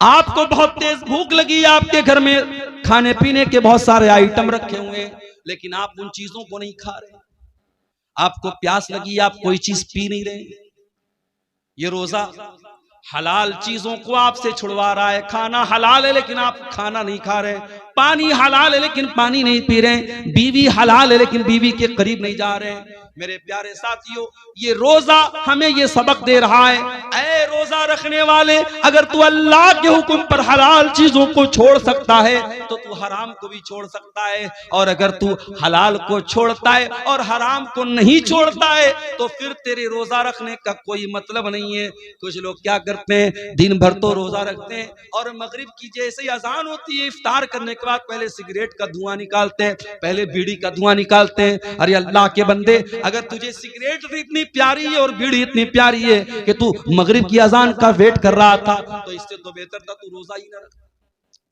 A: आपको बहुत तेज भूख लगी, आपके घर में खाने पीने के बहुत सारे आइटम रखे हुए हैं, लेकिन आप उन चीजों को नहीं खा रहे, आपको प्यास लगी, आप कोई चीज पी नहीं रहे। ये रोजा हलाल चीजों को आपसे छुड़वा रहा है। खाना हलाल है लेकिन आप खाना नहीं खा रहे, पानी हलाल है लेकिन पानी नहीं पी रहे, बीवी हलाल है लेकिन बीवी के करीब नहीं जा रहे। मेरे प्यारे साथियों, ये रोजा हमें ये सबक दे रहा है, ऐ रोजा रखने वाले, अगर तू अल्लाह के हुक्म पर हलाल चीजों को छोड़ सकता है तो तू हराम को भी छोड़ सकता है, और अगर तू हलाल को छोड़ता है और हराम को नहीं छोड़ता है तो फिर तेरे रोजा रखने का कोई मतलब नहीं है। कुछ लोग क्या करते हैं, दिन भर तो रोजा रखते हैं और मगरिब की जैसे ही अजान होती है, इफ्तार करने के बाद पहले सिगरेट का धुआं निकालते हैं, पहले बीड़ी का धुआं निकालते हैं। अरे अल्लाह के बंदे, अगर तुझे सिगरेट इतनी प्यारी है और बीड़ी इतनी प्यारी है कि तू मगरिब की अजान का वेट कर रहा था, तो इससे तो बेहतर था तू रोजा ही ना रखता,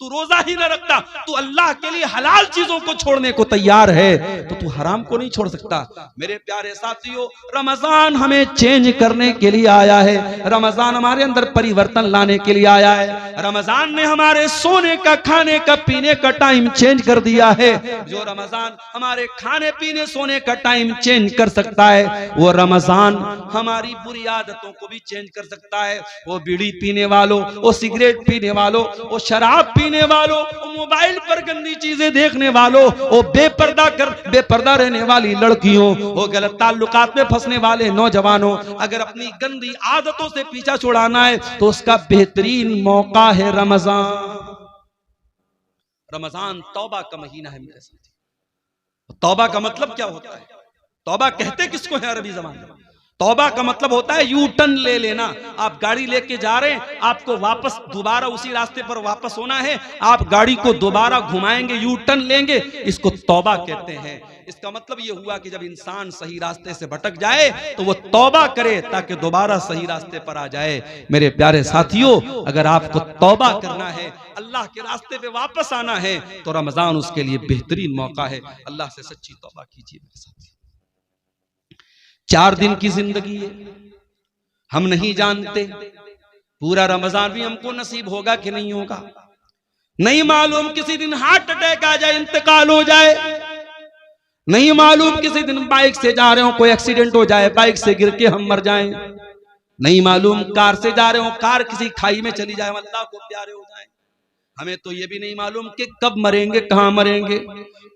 A: तू रोजा ही ना रखता। तू अल्लाह के लिए हलाल चीजों को छोड़ने को तैयार है तो तू हराम को नहीं छोड़ सकता। मेरे प्यारे साथियों, रमजान हमें चेंज करने के लिए आया है, रमजान हमारे अंदर परिवर्तन लाने के लिए आया है। रमजान ने हमारे सोने का, खाने का, पीने का टाइम चेंज कर दिया है। जो रमजान हमारे खाने पीने सोने का टाइम चेंज कर सकता है, वो रमजान हमारी बुरी आदतों को भी चेंज कर सकता है। वो बीड़ी पीने वालों, वो सिगरेट पीने वालों, वो शराब पीने वालों, मोबाइल पर गंदी चीजें देखने वालों, वो बेपर्दा रहने वाली लड़कियों, वो गलत ताल्लुकात में फंसने वाले नौजवानों, अगर अपनी गंदी आदतों से पीछा छुड़ाना है तो उसका बेहतरीन मौका है रमजान। रमजान तौबा का महीना है मेरे साथ। तौबा का मतलब क्या होता है? तौबा कहते किसको है अरबी ज़बान में? तौबा का मतलब होता है यू टर्न ले लेना। आप गाड़ी लेके जा रहे हैं, आपको वापस दोबारा उसी रास्ते पर वापस होना है, आप गाड़ी को दोबारा घुमाएंगे, यू टर्न लेंगे, इसको तौबा कहते हैं। इसका मतलब ये हुआ कि जब इंसान सही रास्ते से भटक जाए तो वो तौबा करे ताकि दोबारा सही रास्ते पर आ जाए। मेरे प्यारे साथियों, अगर आपको तौबा करना है, अल्लाह के रास्ते पे वापस आना है, तो रमजान उसके लिए बेहतरीन मौका है। अल्लाह से सच्ची तौबा कीजिए मेरे साथी। 4 दिन की जिंदगी है, हम नहीं जानते पूरा रमजान भी हमको नसीब होगा कि नहीं होगा, नहीं मालूम। किसी दिन हार्ट अटैक आ जाए, इंतकाल हो जाए, नहीं मालूम। किसी दिन बाइक से जा रहे हो, कोई एक्सीडेंट हो जाए, बाइक से गिर के हम मर जाएं, नहीं मालूम। कार से जा रहे हो, कार किसी खाई में चली जाए, अल्लाह को प्यारे हो जाए। हमें तो ये भी नहीं मालूम कि कब मरेंगे, कहां मरेंगे।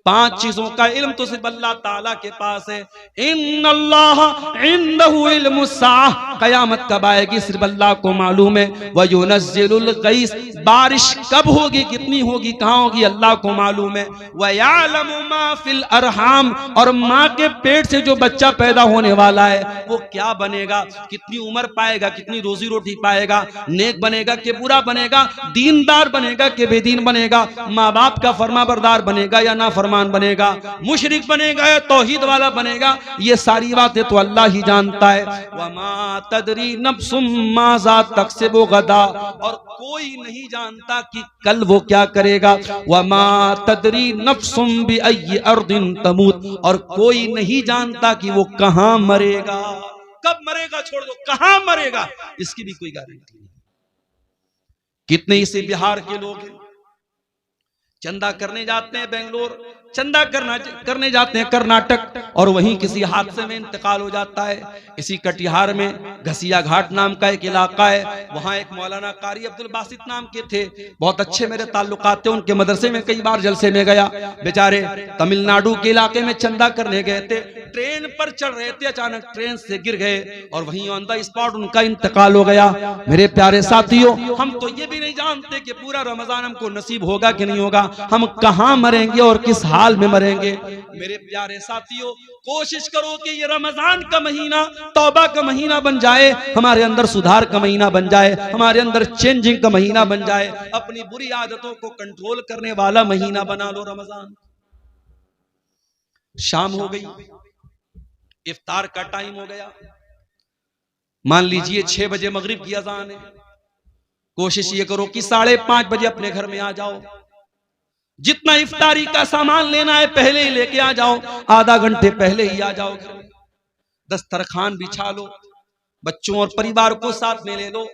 A: 5 चीजों का इल्म तो सिर्फ अल्लाह ताला के पास है। इन्नल्लाह इंदहु इल्मुस्साह, कयामत कब आएगी सिर्फ अल्लाह को मालूम है। व युनज़्ज़िलुल गैस, बारिश कब होगी, कितनी होगी, कहां होगी, अल्लाह को मालूम है। व यअलमु मा फिल अरहाम, और माँ के पेट से जो बच्चा पैदा होने वाला है वो क्या बनेगा, कितनी उम्र पाएगा, कितनी रोजी रोटी पाएगा, नेक बनेगा कि बुरा बनेगा, दीनदार बनेगा कि बेदीन बनेगा, माँ बाप का फरमाबरदार बनेगा या ना फरमान बनेगा, मुशरिक बनेगा या तौहीद वाला बनेगा, ये सारी बातें तो अल्लाह ही जानता है। वमा तदरी नफ्सुम माज़ा तक्सिबु गदा, और कोई नहीं जानता कि कल वो क्या करेगा। वमा तदरी नफ्सुम बिअय्यि अर्दिन तमूत, और कोई नहीं जानता कि वो कहां मरेगा, कब मरेगा छोड़ दो, कहां मरेगा इसकी भी कोई गारंटी नहीं। कितने इसे बिहार के लोग हैं, चंदा करने जाते हैं बेंगलोर, चंदा करने जाते हैं कर्नाटक, और वहीं किसी हादसे में इंतकाल हो जाता है। इसी कटिहार में घसिया घाट नाम का एक इलाका है, वहां एक मौलाना कारी अब्दुल बासित नाम के थे, बहुत अच्छे मेरे ताल्लुकात थे, उनके मदरसे में कई बार जलसे में गया। बेचारे तमिलनाडु के इलाके में चंदा करने गए थे, ट्रेन पर चढ़ रहे थे, अचानक ट्रेन से गिर गए और वहीं ऑन द स्पॉट उनका इंतकाल हो गया। मेरे प्यारे साथियों, हम तो ये भी नहीं जानते कि पूरा रमजान हमको नसीब होगा कि नहीं होगा, हम कहां मरेंगे और किस हाल में मरेंगे। मेरे प्यारे साथियों, कोशिश करो कि ये रमजान का महीना तौबा का महीना बन जाए, हमारे अंदर सुधार का महीना बन जाए, हमारे अंदर चेंजिंग का महीना बन जाए, अपनी बुरी आदतों को कंट्रोल करने वाला महीना बना लो रमजान। शाम हो गई, इफ्तार का टाइम हो गया, मान लीजिए 6 बजे मगरिब की अजान है। कोशिश ये करो कि 5:30 बजे अपने घर में आ जाओ, जितना इफ्तारी का सामान लेना है पहले ही लेके आ जाओ, आधा घंटे पहले ही आ जाओ घर में, दस्तरखान बिछा लो, बच्चों और परिवार को साथ में ले लो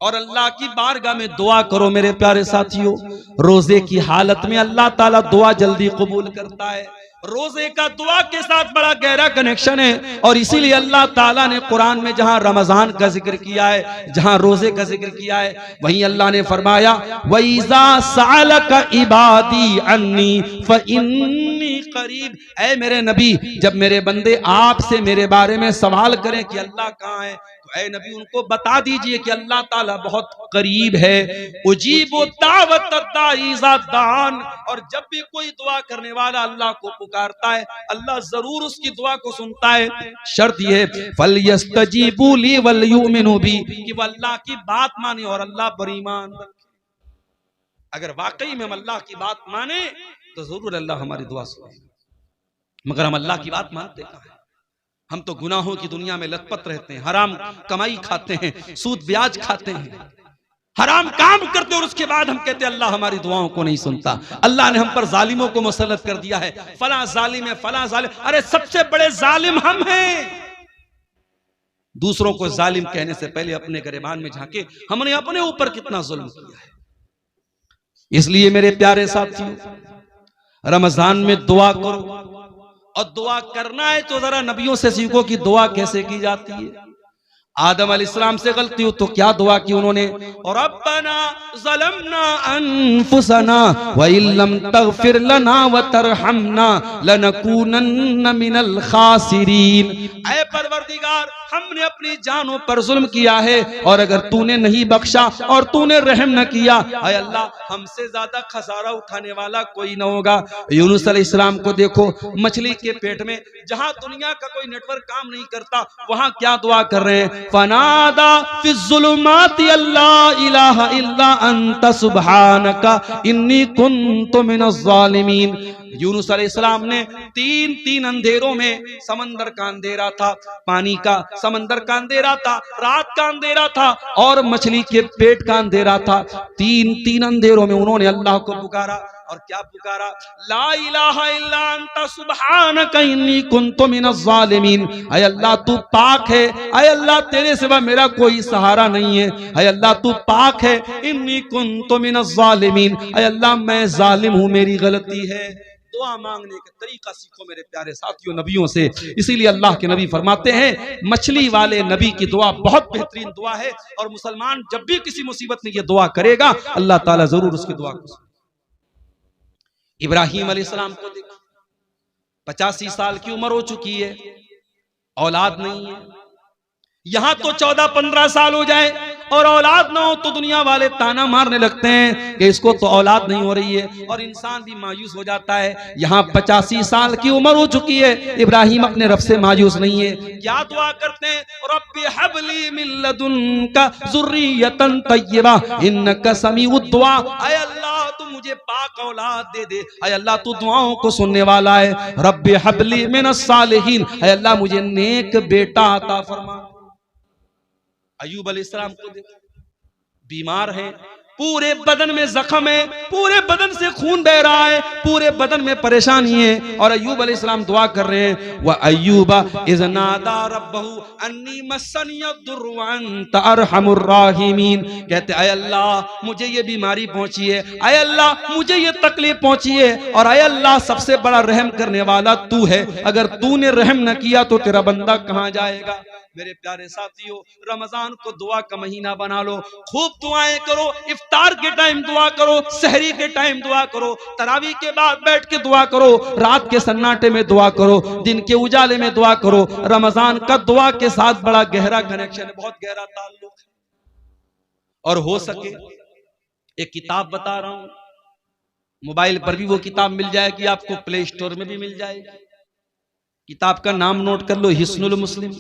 A: और अल्लाह की बारगाह में दुआ करो। मेरे प्यारे साथियों, रोजे की हालत में अल्लाह ताला दुआ जल्दी कबूल करता है। रोजे का दुआ के साथ बड़ा गहरा कनेक्शन है और इसीलिए अल्लाह ताला ने कुरान में जहां रमजान का जिक्र किया है, जहां रोजे का जिक्र किया है, वहीं अल्लाह ने फरमाया वइज़ा सअलका इबादी अन्नी फइन्नी करीब। ऐ मेरे नबी, जब मेरे बंदे आपसे मेरे बारे में सवाल करें कि अल्लाह कहाँ है, तो ऐ नबी उनको बता दीजिए कि अल्लाह ताला बहुत करीब है। उजीबु दावत दाई इज़ा दान, और जब भी कोई दुआ करने वाला अल्लाह को पुकारता है, अल्लाह जरूर उसकी दुआ को सुनता है। शर्त यह है फलयस्तजीबू ली वलयुमिनु बी, कि वह अल्लाह की बात माने और अल्लाह पर ईमान रखे। अगर वाकई में हम अल्लाह की बात माने तो जरूर अल्लाह हमारी दुआ सुने, मगर हम अल्लाह की बात मानते कहां हैं? हम तो गुनाहों की दुनिया में लथपथ रहते हैं, हराम कमाई खाते हैं, सूद ब्याज खाते हैं, हराम काम करते, और उसके बाद हम कहते हैं अल्लाह हमारी दुआओं को नहीं सुनता। अल्लाह ने हम पर जालिमों को मुसल्लत कर दिया है, फला जालिम है, फला जालिम। अरे सबसे बड़े जालिम हम हैं। दूसरों को जालिम कहने से पहले अपने गिरबान में झांके, हमने अपने ऊपर कितना जुल्म किया है। इसलिए मेरे प्यारे साथियों, रमजान में दुआ करो, और दुआ करना है तो जरा नबियों से सीखो कि दुआ कैसे की जाती है। आदम अलैहिस्सलाम से गलती हो तो क्या दुआ की उन्होंने, और रब्बना ज़लमना अनफुसना व इल्लम तगफिर लना व तरहमना लनकूनन्न मिनल खासिरीन। ऐ परवरदिगार, हमने अपनी जानों पर जुल्म किया है और अगर तूने नहीं बख्शा और तूने रहम न किया, ऐ अल्लाह हमसे ज्यादा खसारा उठाने वाला कोई न होगा। यूनुस अलैहिस्सलाम को देखो, मछली के पेट में, जहां दुनिया का कोई नेटवर्क काम नहीं करता, वहां क्या दुआ कर रहे हैं, फनादा फिज़्ज़ुलुमाति अल्ला इलाहा इल्ला अंत सुब्हानका इन्नी कुन्तु मिनज़ ज़ालिमीन। यूनुस अलैहिस्सलाम ने तीन अंधेरों में, समंदर का अंधेरा था, पानी का, समंदर का अंधेरा था, रात का अंधेरा था और मछली के पेट का अंधेरा था, तीन अंधेरों में उन्होंने अल्लाह को पुकारा। और क्या पुकारा, ला इलाहा इल्ला अंता सुब्हानका इन्नी कुन्तु मिनज़ ज़ालिमीन। ऐ अल्लाह तू पाक है, ऐ अल्लाह तेरे सिवा मेरा कोई सहारा नहीं है, ऐ अल्लाह तू पाक है, इन्नी कुन्तु मिनज़ ज़ालिमीन। ऐ अल्लाह मैं जालिम हूं, मेरी गलती है। दुआ मांगने का तरीका सीखो मेरे प्यारे साथियों नबियों से। इसीलिए अल्लाह के नबी फरमाते हैं, मछली वाले नबी की दुआ बहुत बेहतरीन दुआ है और मुसलमान जब भी किसी मुसीबत में ये दुआ करेगा, अल्लाह ताला जरूर उसकी दुआ को। इब्राहिम अलैहिस्सलाम को देखो, 85 साल की उम्र हो चुकी है, औलाद नहीं है। यहां तो 14-15 साल हो जाए और औलाद ना हो तो दुनिया वाले ताना मारने लगते हैं कि इसको तो औलाद नहीं हो रही है, और इंसान भी मायूस हो जाता है। यहाँ 85 साल की उम्र हो चुकी है, इब्राहिम अपने रब से मायूस नहीं है। क्या दुआ करते हैं, रब्बी हबली मिन लदुनका ज़ुर्रियतन तय्यबा इन्नका समीउद दुआ। ऐ अल्लाह तू मुझे पाक औलाद दे दे, ऐ अल्लाह तू दुआओं को सुनने वाला है। रब्बी हबली मिनस सालिहीन, ऐ अल्लाह मुझे नेक बेटा अता फरमा। अय्यूब अलैहिस्सलाम को देखो, बीमार है, पूरे बदन में जख्म है, पूरे बदन से खून बह रहा है, पूरे बदन में परेशानी है, और अय्यूब अलैहिस्सलाम दुआ कर रहे हैं, व अय्यूबा इज़ नादा रब्बहू अन्नी मस्सनियद्दुर्रु व अंत अरहमुर राहिमीन। कहते ऐ अल्लाह मुझे ये बीमारी पहुंची है, ऐ अल्लाह मुझे ये तकलीफ पहुंची है, और ऐ अल्लाह सबसे बड़ा रहम करने वाला तू है, अगर तूने रहम न किया तो तेरा बंदा कहां जाएगा। मेरे प्यारे साथियों, रमजान को दुआ का महीना बना लो, खूब दुआएं करो, इफ्तार के टाइम दुआ करो, सहरी के टाइम दुआ करो, तरावी के बाद बैठ के दुआ करो, रात के सन्नाटे में दुआ करो, दिन के उजाले में दुआ करो। रमजान का दुआ के साथ बड़ा गहरा कनेक्शन है, बहुत गहरा ताल्लुक है। और हो सके एक किताब बता रहा हूं, मोबाइल पर भी वो किताब मिल जाएगी आपको, प्ले स्टोर में भी मिल जाएगी। किताब का नाम नोट कर लो, हिस्नुल मुस्लिम,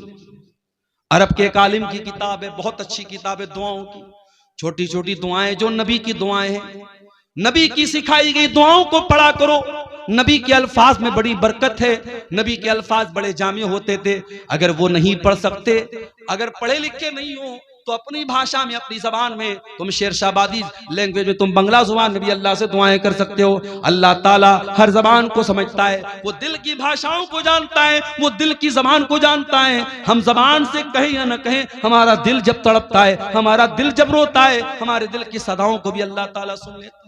A: अरब के एक आलिम की किताब है, बहुत अच्छी किताब है दुआओं की। छोटी छोटी दुआएं जो नबी की दुआएं हैं, नबी की सिखाई गई दुआओं को पढ़ा करो। नबी के अल्फाज में बड़ी बरकत है, नबी के अल्फाज बड़े जामिया होते थे। अगर वो नहीं पढ़ सकते, अगर पढ़े लिखे नहीं हो, तो अपनी भाषा में, अपनी जबान में, तुम शेरशाबादी लैंग्वेज में, तुम बंगला जुबान में भी अल्लाह से दुआएं कर सकते हो। अल्लाह ताला हर जबान को समझता है, वो दिल की भाषाओं को जानता है, वो दिल की जबान को जानता है। हम जबान से कहें या न कहें, हमारा दिल जब तड़पता है, हमारा दिल जब रोता है, हमारे दिल की सदाओं को भी अल्लाह ताला सुन लेता है।